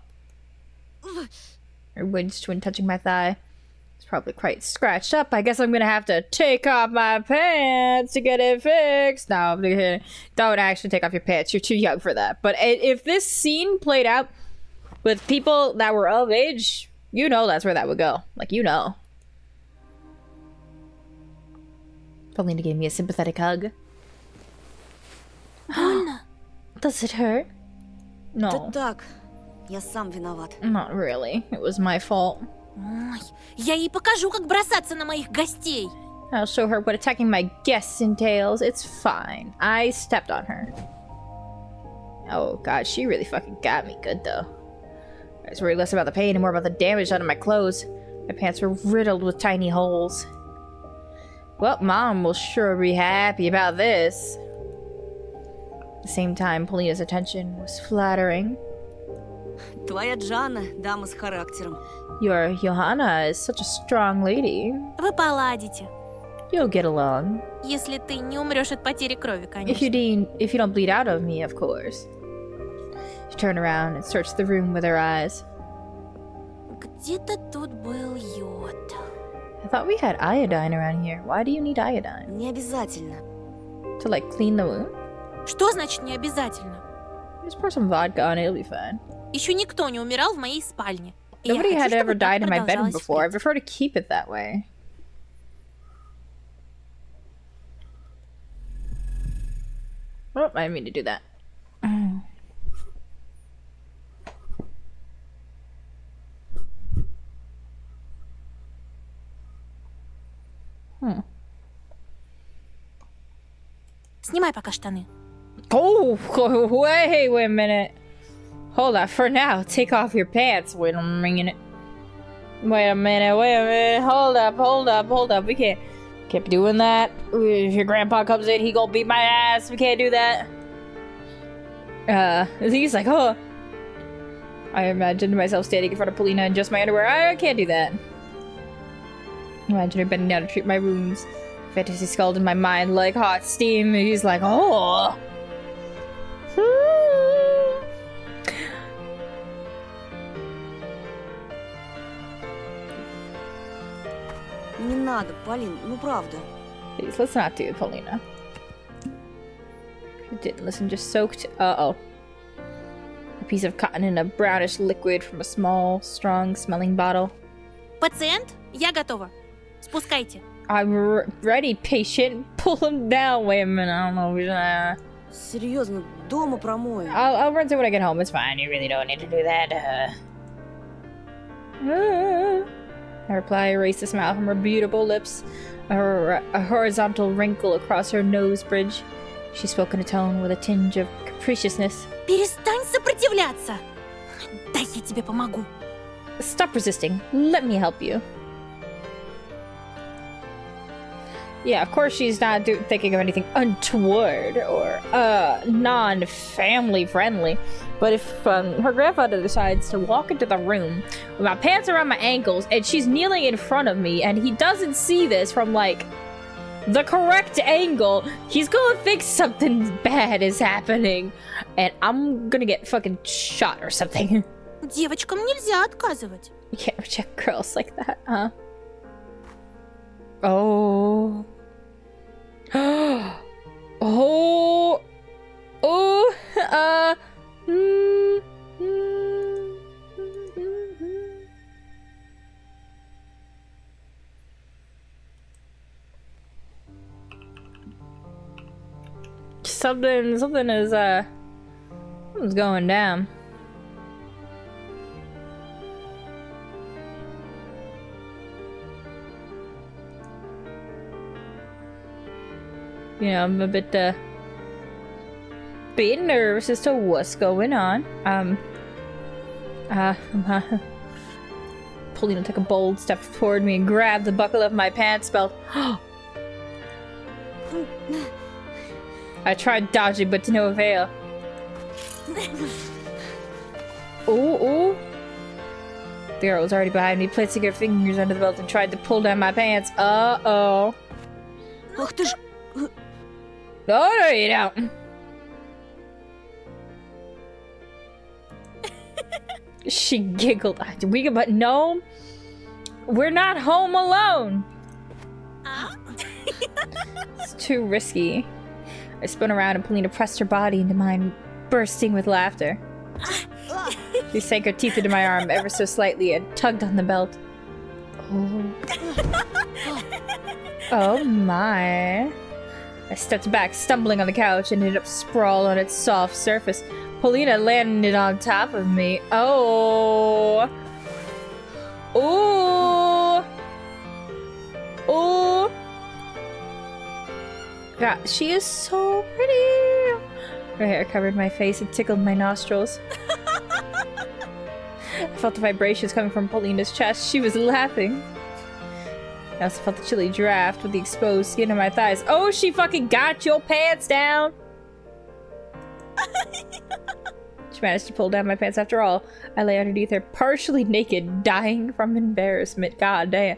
S1: Her winged twin touching my thigh. It's probably quite scratched up. I guess I'm gonna have to take off my pants to get it fixed. No, don't actually take off your pants. You're too young for that. But if this scene played out with people that were of age, you know that's where that would go. Like, you know. Polina gave me a sympathetic hug. Does it hurt?
S3: Да
S1: No,
S3: так, я сам виноват.
S1: not really. It was my fault.
S2: Ой, я ей покажу, как бросаться на моих гостей.
S1: I'll show her what attacking my guests entails. It's fine. I stepped on her. Oh god, she really fucking got me good though. I was worried less about the pain and more about the damage done to my clothes. My pants were riddled with tiny holes. Well, Mom will sure be happy about this. At the same time, Polina's attention was flattering.
S3: Твоя Джанна, дама с характером.
S1: Your Johanna is such a strong lady.
S2: Вы поладите.
S1: You'll get along.
S2: Если ты не умрешь от потери крови,
S1: If
S2: конечно.
S1: you don't bleed out of me, of course. She turned around and searched the room with her eyes.
S2: Где-то тут был йод.
S1: I thought we had iodine around here. Why do you need iodine?
S3: Не обязательно.
S1: To like clean the wound?
S2: Что значит не обязательно?
S1: Just pour some vodka on it, it'll be fine.
S2: Еще никто не умирал в моей спальне. И я
S1: Nobody
S2: хочу,
S1: had
S2: чтобы
S1: ever
S2: так
S1: died in my bedroom
S2: продолжалось
S1: before. I
S2: впредь.
S1: prefer to keep it that way. Oh, I didn't mean to do that.
S2: Снимай пока штаны.
S1: Oh, wait a minute. Hold on, for now, take off your pants. Wait a minute. Wait a minute. Hold up. We can't be doing that. If your grandpa comes in, he gonna beat my ass. We can't do that. He's like, oh. I imagined myself standing in front of Polina in just my underwear. I can't do that. Imagine her bending down to treat my wounds. Fantasy scalded in my mind like hot steam. He's like, oh.
S3: Не надо, Полин, ну правда.
S1: Please, let's not do it, Polina. She didn't listen, just soaked. Uh-oh. A piece of cotton in a brownish liquid from a small, strong-smelling bottle.
S2: Пациент, я готова. Спускайте.
S1: I'm ready, patient. Pull him down. Wait a minute, I don't know.
S3: Серьезно, дома промою.
S1: I'll run to it when I get home. It's fine. You really don't need to do that. I reply, erased a smile from her beautiful lips, a horizontal wrinkle across her nose bridge. She spoke in a tone with a tinge of capriciousness.
S2: Перестань сопротивляться! Дай я тебе помогу.
S1: Stop resisting. Let me help you. Yeah, of course she's not thinking of anything untoward or non-family friendly. But if her grandfather decides to walk into the room with my pants around my ankles and she's kneeling in front of me and he doesn't see this from, like, the correct angle, he's gonna think something bad is happening. And I'm gonna get fucking shot or something.
S2: Девочкам нельзя отказывать.
S1: You can't reject girls like that, huh? Oh. Oh. Oh. Something's going down. You know, I'm a bit nervous as to what's going on. Paulina took a bold step toward me and grabbed the buckle of my pants belt. I tried dodging, but to no avail. Ooh. The girl was already behind me, placing her fingers under the belt and tried to pull down my pants. Uh-oh.
S3: Ах ты ж...
S1: No, you don't. She giggled. But no, we're not home alone. It's too risky. I spun around and Paulina pressed her body into mine, bursting with laughter. She sank her teeth into my arm ever so slightly and tugged on the belt. Oh. Oh my. I stepped back, stumbling on the couch, and ended up sprawled on its soft surface. Paulina landed on top of me. Oh. Ooh. Ooh. God, she is so pretty. Her hair covered my face and tickled my nostrils. I felt the vibrations coming from Paulina's chest. She was laughing. I also felt the chilly draft with the exposed skin on my thighs. Oh, she fucking got your pants down! She managed to pull down my pants after all. I lay underneath her, partially naked, dying from embarrassment. God damn.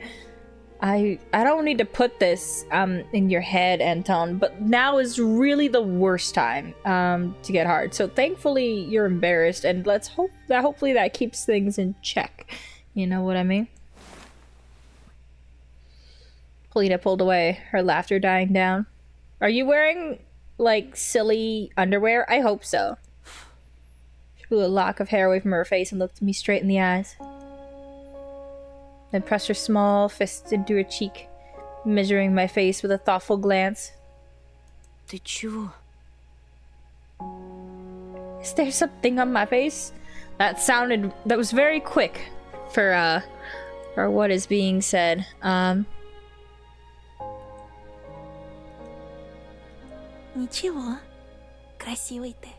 S1: I don't need to put this in your head, Anton, but now is really the worst time to get hard. So thankfully you're embarrassed, and let's hope that hopefully that keeps things in check. You know what I mean? Paulina pulled away, her laughter dying down. Are you wearing, like, silly underwear? I hope so. She blew a lock of hair away from her face and looked me straight in the eyes. Then pressed her small fist into her cheek, measuring my face with a thoughtful glance.
S3: Ты чего?
S1: Is there something on my face? That was very quick for what is being said.
S2: Ничего. Красивый ты.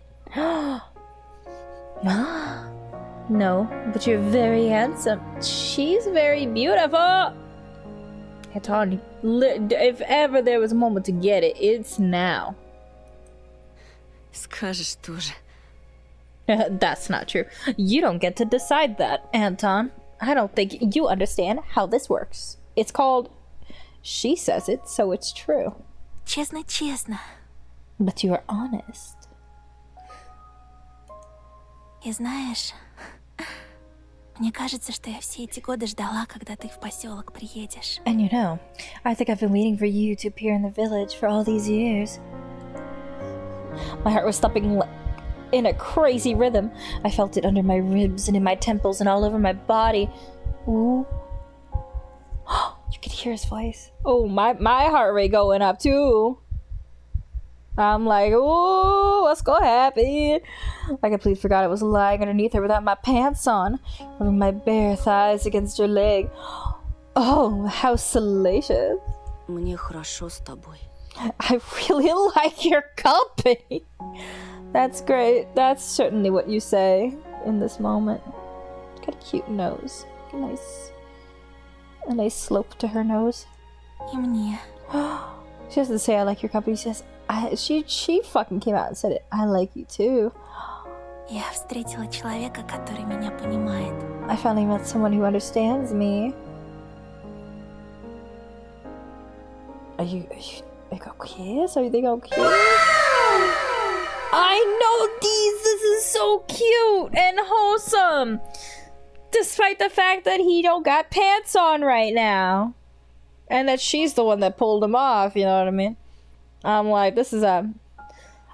S1: No, but you're very handsome. She's very beautiful. Anton, if ever there was a moment to get it, it's now.
S3: Скажешь тоже.
S1: That's not true. You don't get to decide that, Anton. I don't think you understand how this works. It's called... She says it, so it's true.
S2: Честно-честно.
S1: But you are honest.
S2: И знаешь, мне кажется, что я все эти годы ждала, когда ты в поселок приедешь.
S1: And you know, I think I've been waiting for you to appear in the village for all these years. My heart was thumping in a crazy rhythm. I felt it under my ribs and in my temples and all over my body. Ooh. You could hear his voice. Oh, my heart rate going up too. I'm like, ooh, what's gonna happen? I completely forgot I was lying underneath her without my pants on, rubbing my bare thighs against her leg. Oh, how salacious.
S3: Мне хорошо с тобой.
S1: I really like your company. That's great. That's certainly what you say in this moment. Got a cute nose. A nice slope to her nose.
S2: И мне.
S1: She doesn't say I like your company. She says she fucking came out and said it. I like you too.
S2: Я встретила человека, который меня понимает.
S1: I finally met someone who understands me. Are you gonna kiss? Are they gonna kiss? I know these! This is so cute and wholesome! Despite the fact that he don't got pants on right now. And that she's the one that pulled him off, you know what I mean? I'm like, I'm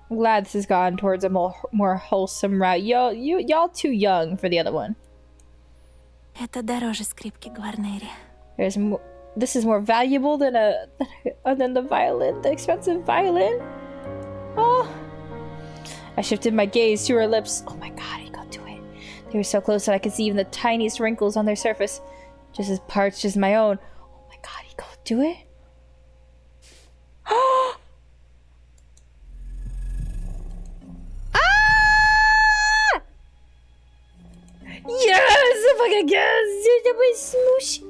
S1: glad this has gone towards a more wholesome route. Y'all too young for the other one.
S2: Это дороже скрипки Гварнери.
S1: This is more valuable than the violin, the expensive violin. Oh, I shifted my gaze to her lips. Oh my god, he got to it. They were so close that I could see even the tiniest wrinkles on their surface, just as parched as my own. Oh my god, he got to it. Ah! Yes, fucking yes! That was smoosh.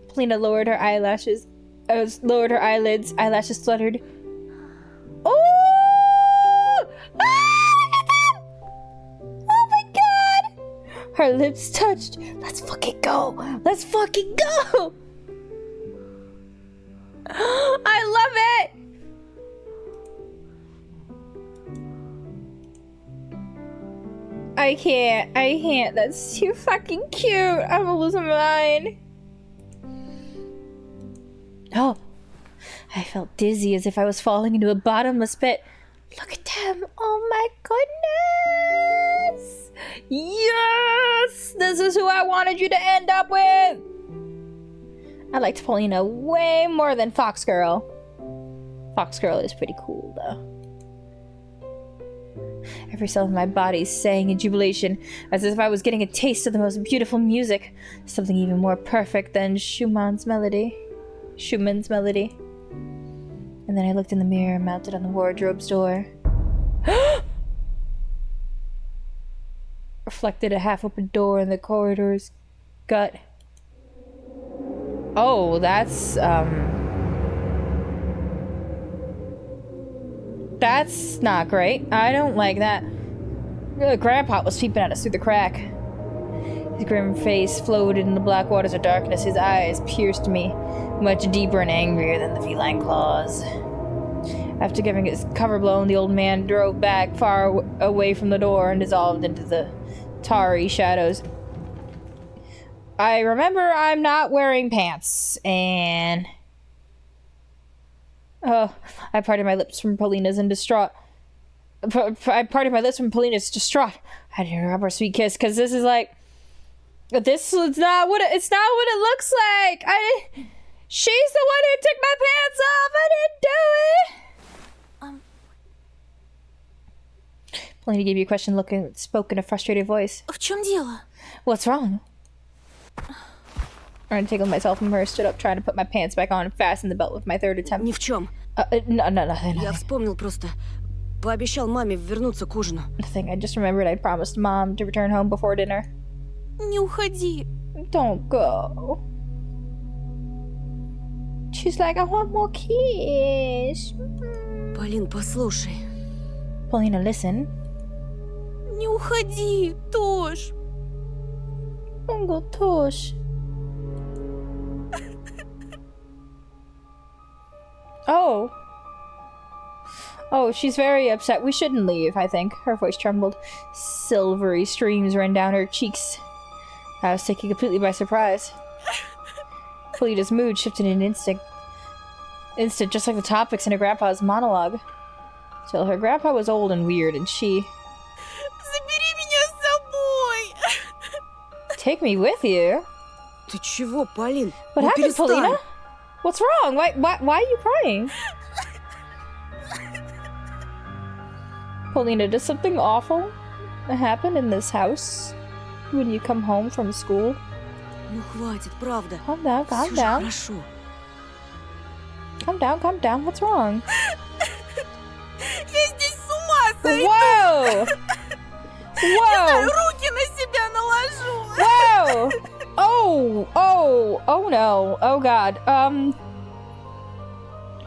S1: Polina lowered her eyelashes. Lowered her eyelids. Eyelashes fluttered. Oh! Ah! Oh my god! Her lips touched. Let's fucking go! Let's fucking go! I love it! I can't. That's too fucking cute. I'm gonna lose my mind. Oh, I felt dizzy as if I was falling into a bottomless pit. Look at them. Oh my goodness. Yes! This is who I wanted you to end up with. I liked Polina way more than Fox Girl. Fox Girl is pretty cool though. Every cell of my body sang in jubilation, as if I was getting a taste of the most beautiful music, something even more perfect than Schumann's melody. And then I looked in the mirror mounted on the wardrobe's door. Reflected a half-open door in the corridor's gut. Oh, that's not great. I don't like that. Grandpa was peeping at us through the crack. His grim face floated in the black waters of darkness. His eyes pierced me, much deeper and angrier than the feline claws. After giving his cover blown, the old man drove back far away from the door and dissolved into the tarry shadows. I remember I'm not wearing pants, and... Oh, I parted my lips from Polina's and distraught. I parted my lips from Polina's distraught. I had to interrupt our sweet kiss, because this is like... This is not what it's not what it looks like. She's the one who took my pants off. I didn't do it. Polina gave you a question, spoke in a frustrated voice.
S2: В чем дело?
S1: What's wrong? I untangled myself from her, stood up, trying to put my pants back on, and fastened the belt with my third attempt.
S3: Ни в чем.
S1: Nothing.
S3: Я вспомнил просто. Пообещал маме вернуться к ужину.
S1: Nothing. I just remembered I'd promised Mom to return home before dinner.
S2: Не уходи.
S1: Don't go. She's like, I want more kiss.
S3: Полин, послушай.
S1: Polina, listen.
S2: Не уходи, Тош.
S1: Uncle Tosh. Oh, she's very upset. We shouldn't leave, I think. Her voice trembled. Silvery streams ran down her cheeks. I was taken completely by surprise. Polina's mood shifted in an instant, just like the topics in her grandpa's monologue. Still, her grandpa was old and weird, and she...
S2: Забери меня с собой.
S1: Take me with you?
S3: Ты чего, Полин?
S1: What
S3: Ну,
S1: happened,
S3: перестань.
S1: Polina? What's wrong? Why are you crying? Polina, does something awful happen in this house when you come home from school?
S3: Ну хватит, правда.
S1: Calm down, calm
S3: Всё же
S1: down.
S3: хорошо.
S1: Calm down, calm down. What's wrong?
S2: Я здесь с ума сойду!
S1: Whoa! Whoa!
S2: Руки на себя наложу!
S1: Whoa! Oh no. Oh god.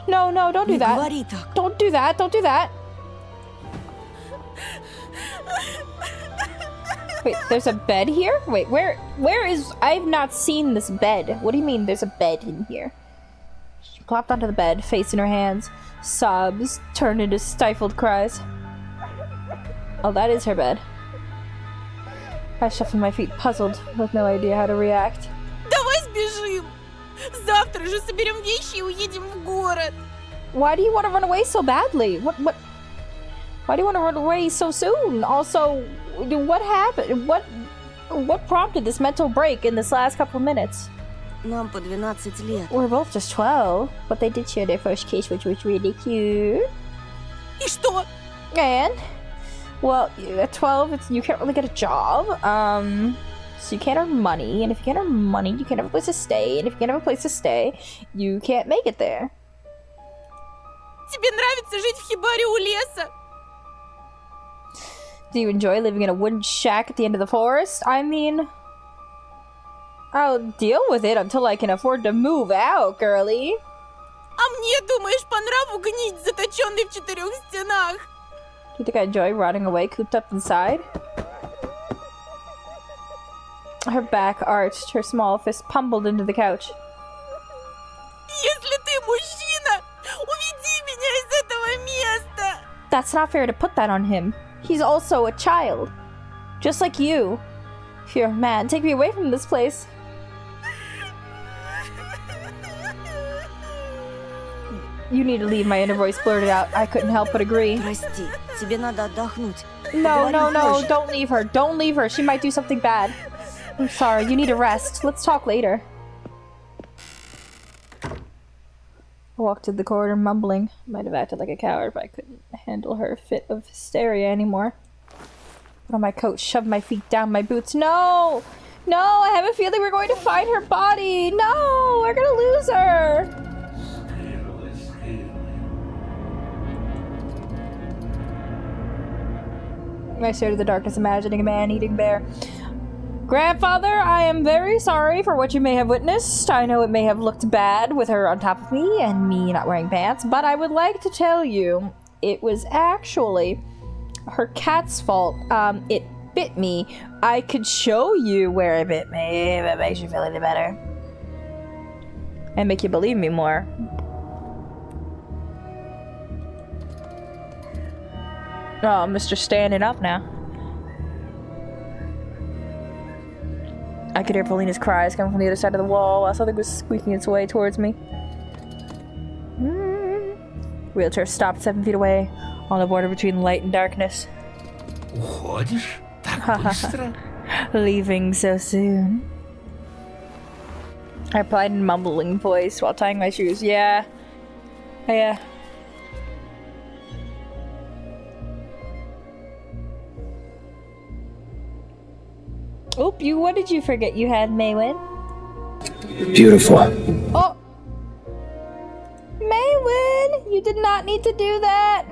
S1: No, don't do
S3: Не
S1: that.
S3: говори так.
S1: Don't do that. Don't do that. Wait, there's a bed here? Wait, where is... I've not seen this bed. What do you mean there's a bed in here? She plopped onto the bed, face in her hands. Sobs turned into stifled cries. Oh, that is her bed. I shuffled my feet, puzzled, with no idea how to react.
S2: Давай сбежим! Завтра же соберем вещи и уедем в город!
S1: Why do you want to run away so badly? What? Why do you want to run away so soon? Also, what happened? What prompted this mental break in this last couple minutes?
S3: Нам по 12 лет.
S1: We're both just 12, but they did share their first kiss, which was really cute.
S2: И что?
S1: And, well, at 12, you can't really get a job. So you can't earn money, and if you can't earn money, you can't have a place to stay, and if you can't have a place to stay, you can't make it there.
S2: Тебе нравится жить в хибаре у леса?
S1: Do you enjoy living in a wooden shack at the end of the forest? I mean, I'll deal with it until I can afford to move out, girly.
S2: А мне, думаешь, по нраву гнить, заточенный в 4 стенах?
S1: Do you think I enjoy rotting away, cooped up inside? Her back arched, her small fist pummeled into the couch.
S2: Если ты мужчина, уведи меня из этого места!
S1: That's not fair to put that on him. He's also a child. Just like you. If you're a man, take me away from this place. You need to leave, my inner voice blurted out. I couldn't help but agree.
S3: Прости, тебе надо отдохнуть.
S1: No,
S3: Поговорим позже.
S1: don't leave her. Don't leave her. She might do something bad. I'm sorry, you need to rest. Let's talk later. I walked to the corridor, mumbling. Might have acted like a coward, but I couldn't handle her fit of hysteria anymore. Put on my coat, shoved my feet down my boots. No! No, I have a feeling we're going to find her body! No! We're gonna lose her! I stared at the darkness, imagining a man-eating bear. Grandfather, I am very sorry for what you may have witnessed. I know it may have looked bad with her on top of me and me not wearing pants, but I would like to tell you it was actually her cat's fault. It bit me. I could show you where it bit me if it makes you feel any better. And make you believe me more. Oh, Mr. Standing Up now. I could hear Paulina's cries coming from the other side of the wall while something was squeaking its way towards me. Wheelchair stopped 7 feet away, on the border between light and darkness.
S4: Уходишь? Так быстро?
S1: Leaving so soon. I replied in a mumbling voice while tying my shoes. Yeah. Oop, what did you forget you had, Maywin?
S4: Beautiful.
S1: Oh! Maywin! You did not need to do that!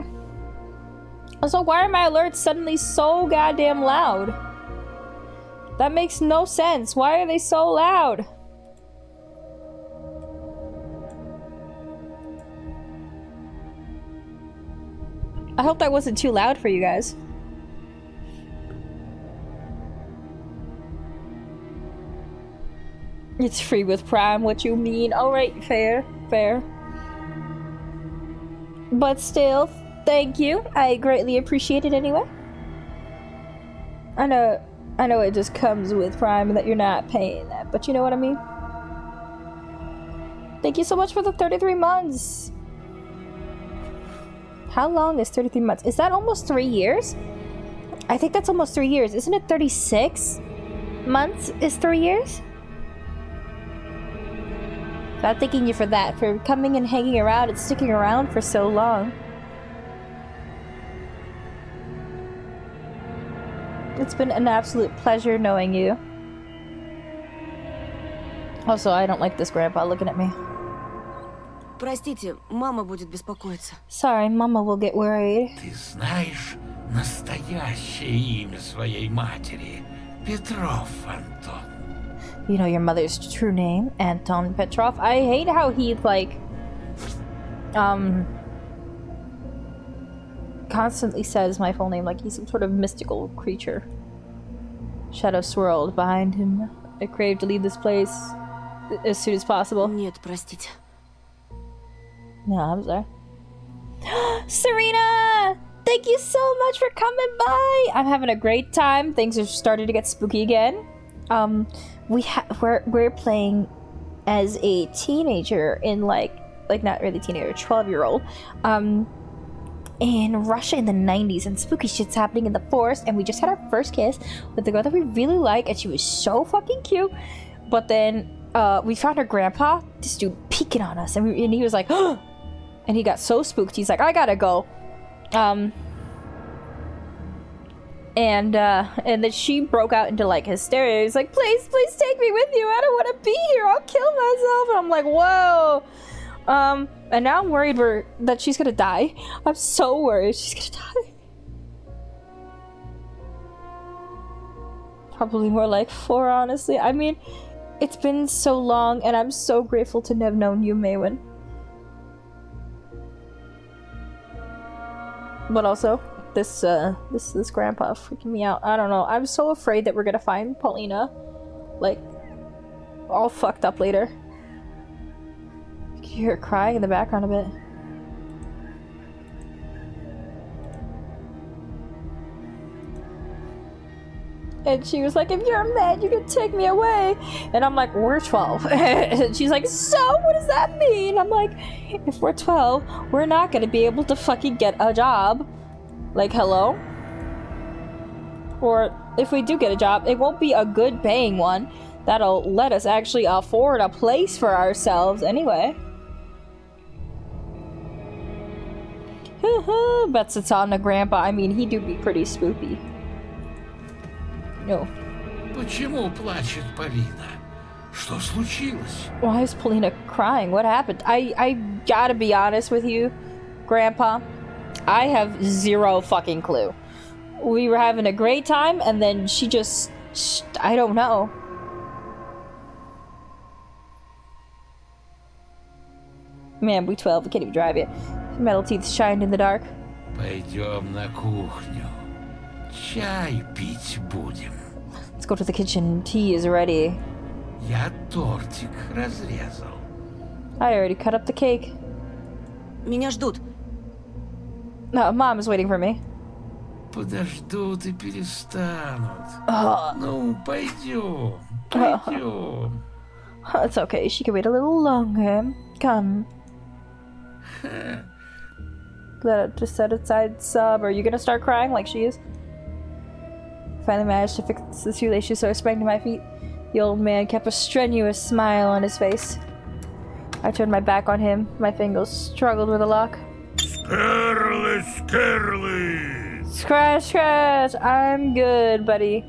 S1: Also, why are my alerts suddenly so goddamn loud? That makes no sense. Why are they so loud? I hope that wasn't too loud for you guys. It's free with Prime, what you mean? Alright, fair. But still, thank you. I greatly appreciate it anyway. I know it just comes with Prime and that you're not paying that, but you know what I mean? Thank you so much for the 33 months. How long is 33 months? Is that almost 3 years? I think that's almost 3 years. Isn't it 36 months is 3 years? Not thanking you for that, for coming and hanging around and sticking around for so long. It's been an absolute pleasure knowing you. Also, I don't like this grandpa looking at me.
S3: Простите, мама будет беспокоиться.
S1: Sorry, Mama will get worried.
S4: Ты знаешь настоящее имя своей матери? Петров Антон.
S1: You know your mother's true name, Anton Petrov. I hate how he, like, constantly says my full name like he's some sort of mystical creature. Shadow swirled behind him. I crave to leave this place as soon as possible.
S3: Нет, простите.
S1: No, I'm sorry. Serena! Thank you so much for coming by! I'm having a great time. Things are starting to get spooky again. We're playing as a teenager in like not really teenager, 12-year-old. In Russia in the 90s, and spooky shit's happening in the forest, and we just had our first kiss with the girl that we really like, and she was so fucking cute. But then we found her grandpa, this dude peeking on us, and he was like, oh! And he got so spooked, he's like, I gotta go. And then she broke out into like hysteria. He's like, please take me with you. I don't want to be here. I'll kill myself. And I'm like, whoa. And now I'm worried that she's gonna die. I'm so worried she's gonna die. Probably more like 4, honestly. I mean, it's been so long, and I'm so grateful to have known you, Maywin. But also, this grandpa freaking me out. I don't know. I'm so afraid that we're gonna find Paulina, like, all fucked up later. You can hear her crying in the background a bit. And she was like, if you're mad, you can take me away. And I'm like, we're 12. And she's like, so what does that mean? I'm like, if we're 12, we're not gonna be able to fucking get a job. Like, hello? Or if we do get a job, it won't be a good paying one that'll let us actually afford a place for ourselves anyway. Bets it's on the grandpa. I mean, he do be pretty spooky. No.
S4: Почему плачет Полина? Что случилось?
S1: Why is Paulina crying? What happened? I gotta be honest with you, Grandpa. I have zero fucking clue. We were having a great time, and then she just... I don't know. Man, we 12. We can't even drive yet. Metal teeth shined in the dark.
S4: Пойдем на кухню. Чай пить будем.
S1: Let's go to the kitchen. Tea is ready.
S4: Я тортик разрезал.
S1: I already cut up the cake.
S3: Меня ждут.
S1: No, Mom is waiting for me.
S4: Подождут и перестанут. Ну, пойдем. Пойдем.
S1: It's okay. She can wait a little longer. Come. Just set aside sub. Are you gonna start crying like she is? Finally managed to fix the shoelaces, so I sprang to my feet. The old man kept a strenuous smile on his face. I turned my back on him. My fingers struggled with the lock.
S4: Скарлетт, Скарлетт!
S1: Scratch! I'm good, buddy.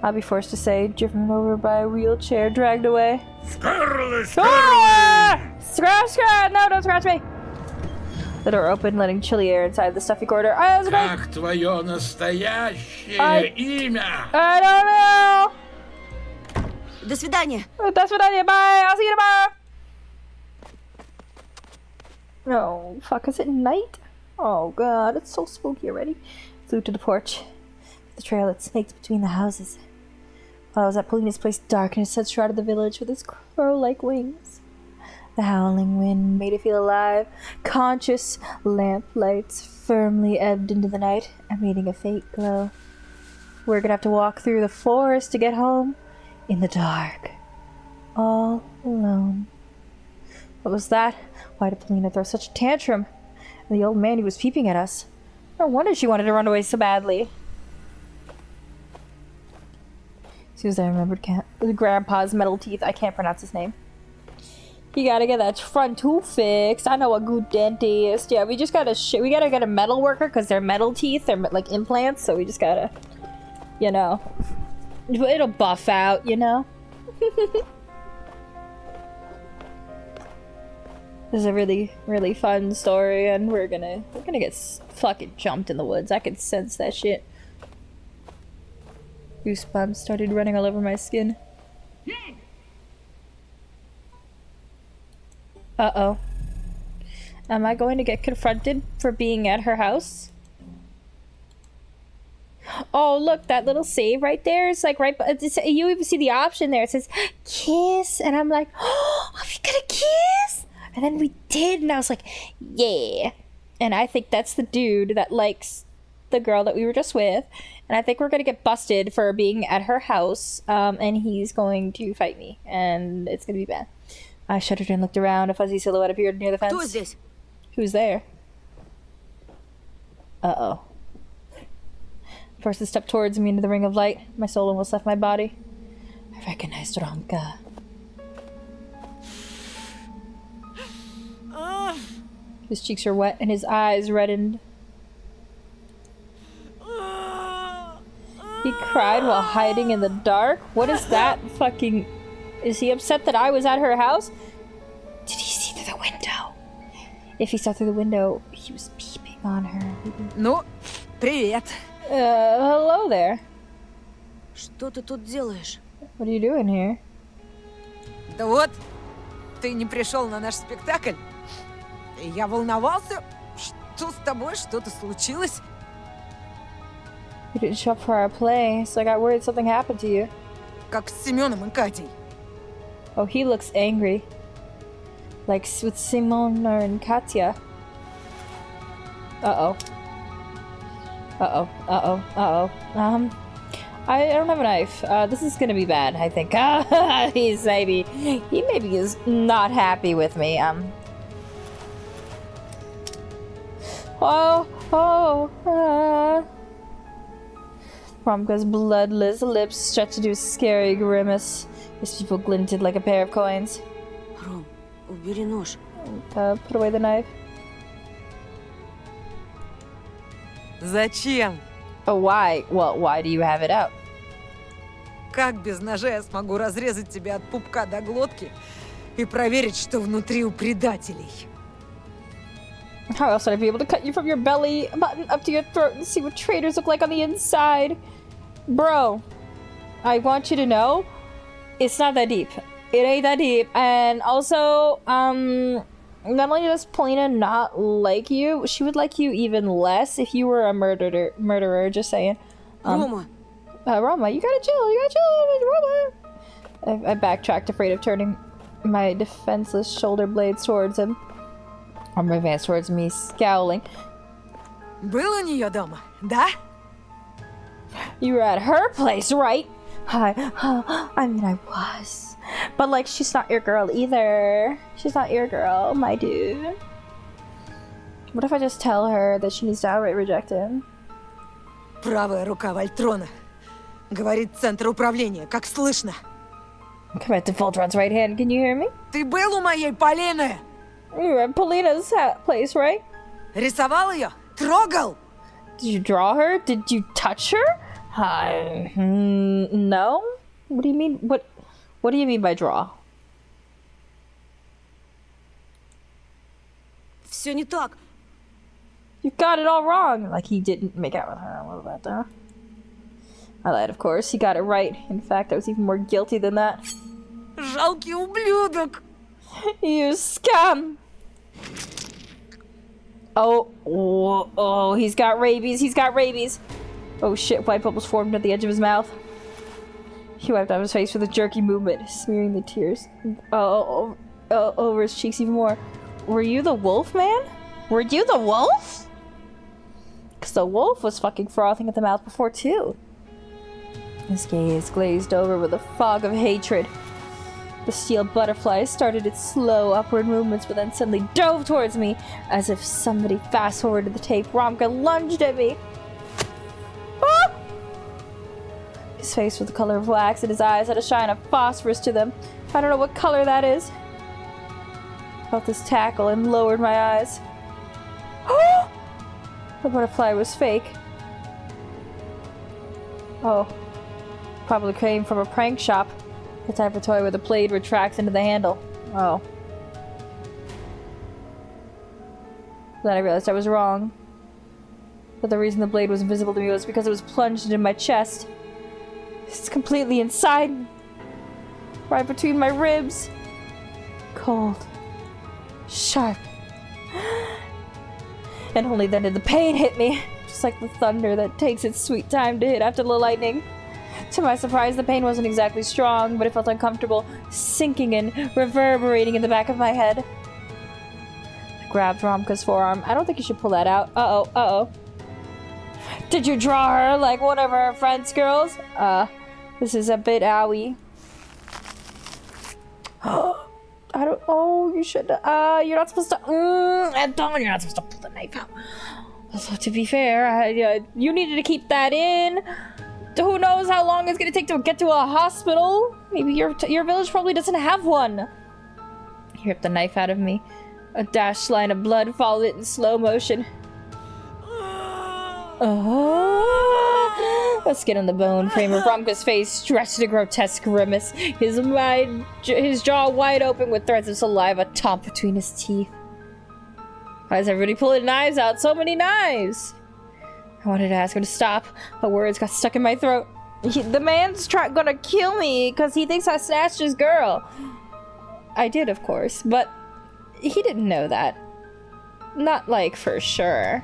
S1: I'll be forced to say, driven over by a wheelchair, dragged away.
S4: Скарлетт,
S1: Ah! Scratch! No, don't scratch me! The door opened, letting chilly air inside the stuffy corridor.
S4: Как твое настоящее имя?
S1: I don't know!
S3: До свидания.
S1: That's what I did. Bye! I'll see you tomorrow! No, fuck, is it night? Oh god, it's so spooky already. Flew to the porch. The trail that snaked between the houses. While I was at Paulina's place, darkness had shrouded the village with its crow-like wings. The howling wind made it feel alive. Conscious lamplights firmly ebbed into the night, emitting a faint glow. We're gonna have to walk through the forest to get home. In the dark. All alone. What was that? Why did Paulina throw such a tantrum? And the old man who was peeping at us. No wonder she wanted to run away so badly. As soon as I remembered Grandpa's metal teeth, I can't pronounce his name. You gotta get that front tooth fixed. I know a good dentist. Yeah, we just gotta we gotta get a metal worker because they're metal teeth. They're like implants, so we just gotta, you know, it'll buff out, you know. This is a really, really fun story, and we're gonna get fucking jumped in the woods. I could sense that shit. Goosebumps started running all over my skin. Uh-oh. Am I going to get confronted for being at her house? Oh, look, that little save right there. It's like right, you even see the option there. It says kiss, and I'm like, oh, are we gonna kiss? And then we did, and I was like, yeah. And I think that's the dude that likes the girl that we were just with, and I think we're gonna get busted for being at her house, and he's going to fight me, and it's gonna be bad. I shuddered and looked around. A fuzzy silhouette appeared near the fence.
S3: Кто здесь?
S1: Who's there? Uh-oh. First it stepped towards me into the ring of light. My soul almost left my body. I recognized Romka. His cheeks were wet and his eyes reddened. He cried while hiding in the dark? What is that fucking... Is he upset that I was at her house? Did he see through the window? If he saw through the window, he was peeping on her.
S5: Ну, привет.
S1: Hello there.
S3: Что ты тут делаешь?
S1: What are you doing here?
S5: Да вот, ты не пришел на наш спектакль. И я волновался, что с тобой что-то случилось.
S1: You didn't show up for our play, so I got worried something happened to you.
S5: Как с Семеном и Катей.
S1: Oh, he looks angry. Like with Simon and Katya. Uh-oh. Uh-oh. Uh-oh. Uh-oh. I don't have a knife. This is gonna be bad, I think. He maybe is not happy with me. Romka's bloodless lips stretched into a scary grimace. His pupil glinted like a pair of coins.
S3: Ром, убери нож.
S1: Put away the knife.
S5: Зачем?
S1: Oh, why? Well, why do you have it out?
S5: Как без ножа я смогу разрезать тебя от пупка до глотки и проверить, что внутри у предателей?
S1: How else would I be able to cut you from your belly button up to your throat and see what traitors look like on the inside? Bro, I want you to know, it's not that deep. It ain't that deep. And also, not only does Polina not like you, she would like you even less if you were a murderer, just saying.
S3: Рома!
S1: Roma, you gotta chill, Roma! I backtracked, afraid of turning my defenseless shoulder blades towards him. Roma advanced towards me, scowling.
S5: Был у нее дома, да?
S1: You were at her place, right? I mean, I was. But, like, she's not your girl either. She's not your girl, my dude. What if I just tell her that she needs to outright reject him?
S5: Правая рука Вольтрона. Говорит центр управления, как слышно.
S1: Come at Voltron's right hand, can you hear me?
S5: Ты был у моей Полины?
S1: You were at Polina's place, right?
S5: Рисовал ее? Трогал?
S1: Did you draw her? Did you touch her? No? What do you mean? What do you mean by draw?
S3: Все не так.
S1: You got it all wrong. Like he didn't make out with her. What about that? I lied, of course. He got it right. In fact, I was even more guilty than that.
S5: Жалкий ублюдок!
S1: You scum! Oh, he's got rabies. He's got rabies. Oh shit, white bubbles formed at the edge of his mouth. He wiped off his face with a jerky movement, smearing the tears over his cheeks even more. Were you the wolf, man? Were you the wolf? Because the wolf was fucking frothing at the mouth before, too. His gaze glazed over with a fog of hatred. The steel butterfly started its slow upward movements, but then suddenly dove towards me, as if somebody fast-forwarded the tape. Romka lunged at me. Ah! His face was the color of wax, and his eyes had a shine of phosphorus to them. I don't know what color that is. I felt his tackle and lowered my eyes. The butterfly was fake. Oh. Probably came from a prank shop. The type of toy where the blade retracts into the handle. Oh. Then I realized I was wrong. But the reason the blade was invisible to me was because it was plunged into my chest. It's completely inside me. Right between my ribs. Cold. Sharp. And only then did the pain hit me. Just like the thunder that takes its sweet time to hit after the lightning. To my surprise, the pain wasn't exactly strong, but it felt uncomfortable, sinking and reverberating in the back of my head. I grabbed Romka's forearm. I don't think you should pull that out. Uh-oh, uh-oh. Did you draw her like one of our friend's girls? This is a bit owie. I don't. Oh, you should. You're not supposed to. Dawn, you're not supposed to pull the knife out. So, to be fair, you needed to keep that in. Who knows how long it's gonna take to get to a hospital? Maybe your village probably doesn't have one. He ripped the knife out of me. A dashed line of blood followed it in slow motion. The skin on the bone frame of Romka's face stretched a grotesque grimace, his jaw wide open with threads of saliva taut between his teeth. Why is everybody pulling knives out? So many knives! I wanted to ask him to stop, but words got stuck in my throat. The man's gonna kill me because he thinks I snatched his girl. I did, of course, but he didn't know that. Not like for sure.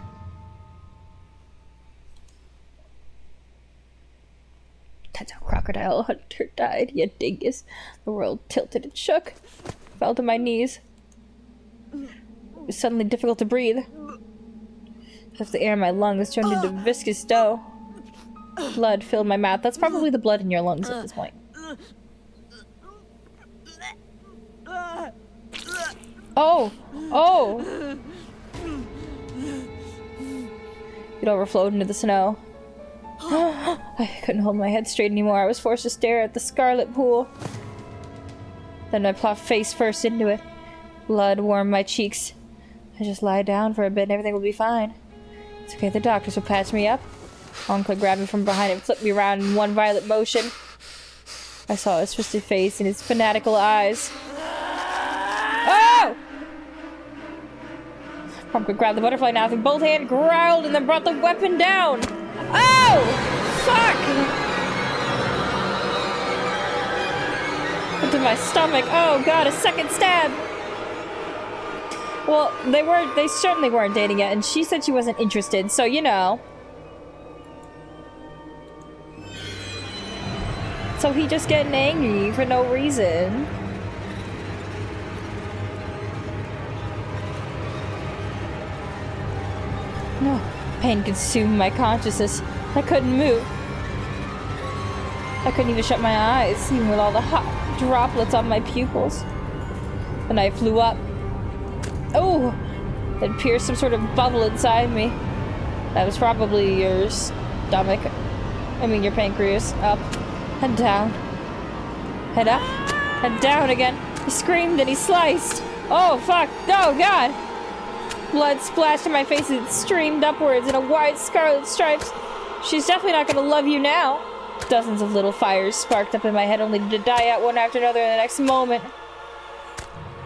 S1: That's how Crocodile Hunter died, you dingus. The world tilted and shook. I fell to my knees. It was suddenly difficult to breathe. As the air in my lungs turned into viscous dough. Blood filled my mouth. That's probably the blood in your lungs at this point. Oh! Oh! It overflowed into the snow. I couldn't hold my head straight anymore. I was forced to stare at the scarlet pool. Then I plopped face first into it. Blood warmed my cheeks. I just lie down for a bit and everything will be fine. It's okay, the doctors will patch me up. Uncle grabbed me from behind and flipped me around in one violent motion. I saw his twisted face and his fanatical eyes. Oh! Pumpkin grabbed the butterfly knife in both hands, growled, and then brought the weapon down. Oh! Fuck! Into my stomach. Oh god, a second stab! Well, they certainly weren't dating yet, and she said she wasn't interested, so you know. So he just getting angry for no reason. No, pain consumed my consciousness. I couldn't move. I couldn't even shut my eyes, even with all the hot droplets on my pupils. The knife flew up. Oh! It pierced some sort of bubble inside me. That was probably your stomach. I mean your pancreas. Up and down. And up and down again. He screamed and he sliced. Oh fuck! Oh god! Blood splashed in my face and it streamed upwards in a wide scarlet stripes. She's definitely not gonna love you now. Dozens of little fires sparked up in my head only to die out one after another in the next moment.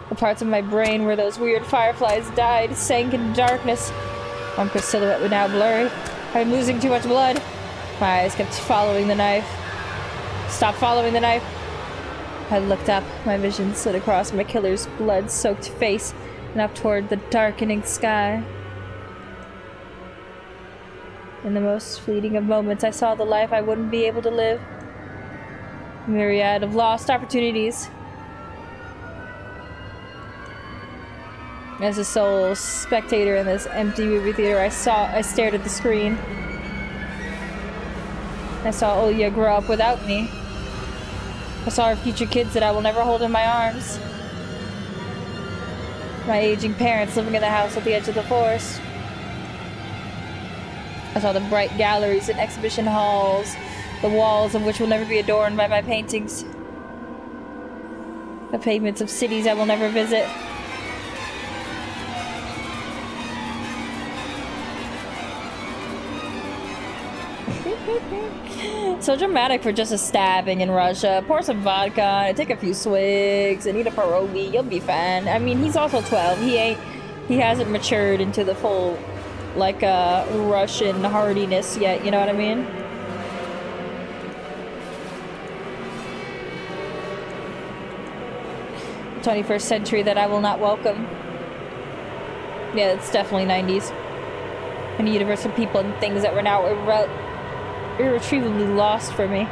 S1: The parts of my brain where those weird fireflies died sank in darkness. Romka's silhouette was now blurry. I'm losing too much blood. My eyes kept following the knife. Stop following the knife. I looked up. My vision slid across my killer's blood-soaked face and up toward the darkening sky. In the most fleeting of moments, I saw the life I wouldn't be able to live. A myriad of lost opportunities. As a sole spectator in this empty movie theater, I stared at the screen. I saw Olya grow up without me. I saw her future kids that I will never hold in my arms. My aging parents living in the house at the edge of the forest. I saw the bright galleries and exhibition halls, the walls of which will never be adorned by my paintings. The pavements of cities I will never visit. So dramatic for just a stabbing in Russia. Pour some vodka on it, take a few swigs, and eat a pierogi. You'll be fine. I mean, he's also 12. He He hasn't matured into the full, like, Russian hardiness yet, you know what I mean? The 21st century that I will not welcome. Yeah, it's definitely 90s. And a universe of people and things that were now irretrievably lost for me.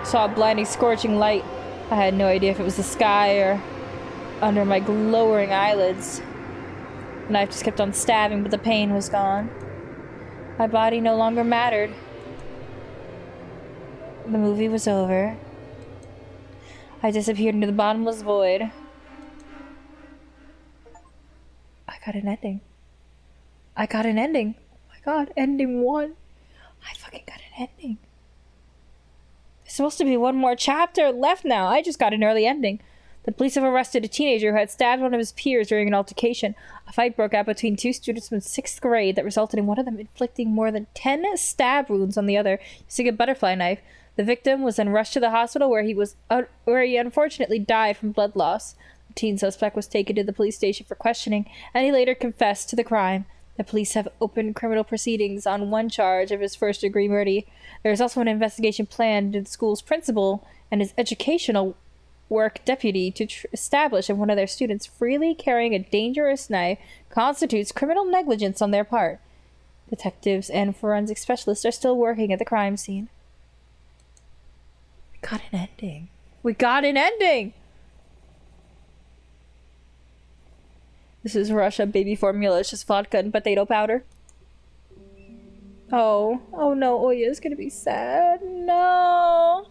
S1: Saw a blinding, scorching light. I had no idea if it was the sky or under my glowering eyelids. The knife just kept on stabbing, but the pain was gone. My body no longer mattered. The movie was over. I disappeared into the bottomless void. I got an ending. I got an ending. Oh my god, ending 1. I fucking got an ending. There's supposed to be one more chapter left now. I just got an early ending. The police have arrested a teenager who had stabbed one of his peers during an altercation. A fight broke out between 2 students from 6th grade that resulted in one of them inflicting more than 10 stab wounds on the other using a butterfly knife. The victim was then rushed to the hospital where he unfortunately died from blood loss. The teen suspect was taken to the police station for questioning, and he later confessed to the crime. The police have opened criminal proceedings on one charge of his first-degree murder. There is also an investigation planned into the school's principal and his educational work deputy to establish if one of their students freely carrying a dangerous knife constitutes criminal negligence on their part. Detectives and forensic specialists are still working at the crime scene. We got an ending. We got an ending! This is Russia baby formula. It's just vodka and potato powder. Oh. Oh no, Oya's gonna be sad. No.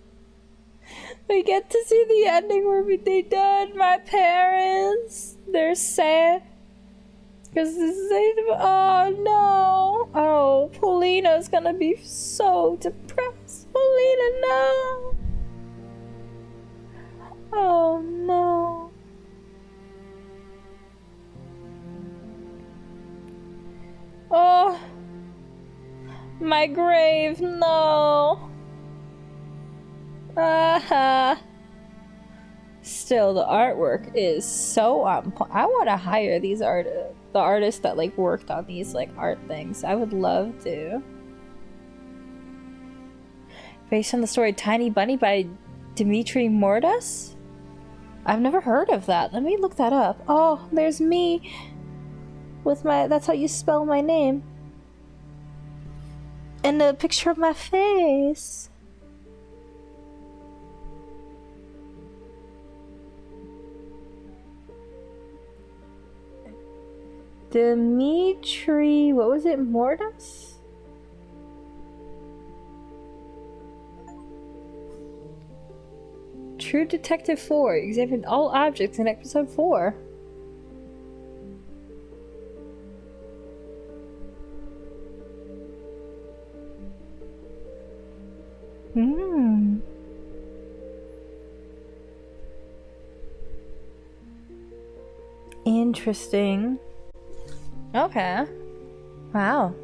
S1: We get to see the ending where they died. My parents. They're sad. Because this is... Oh no. Oh, Polina's gonna be so depressed. Polina, no. Oh no. Oh, my grave, no. Still, the artwork is so on point. I want to hire these the artists that like worked on these like art things. I would love to. Based on the story Tiny Bunny by Dmitry Mordas? I've never heard of that. Let me look that up. Oh, there's me. With my, that's how you spell my name. And a picture of my face. Dmitry, what was it, Mordas? True Detective 4 examined all objects in episode 4. Interesting. Okay. Wow.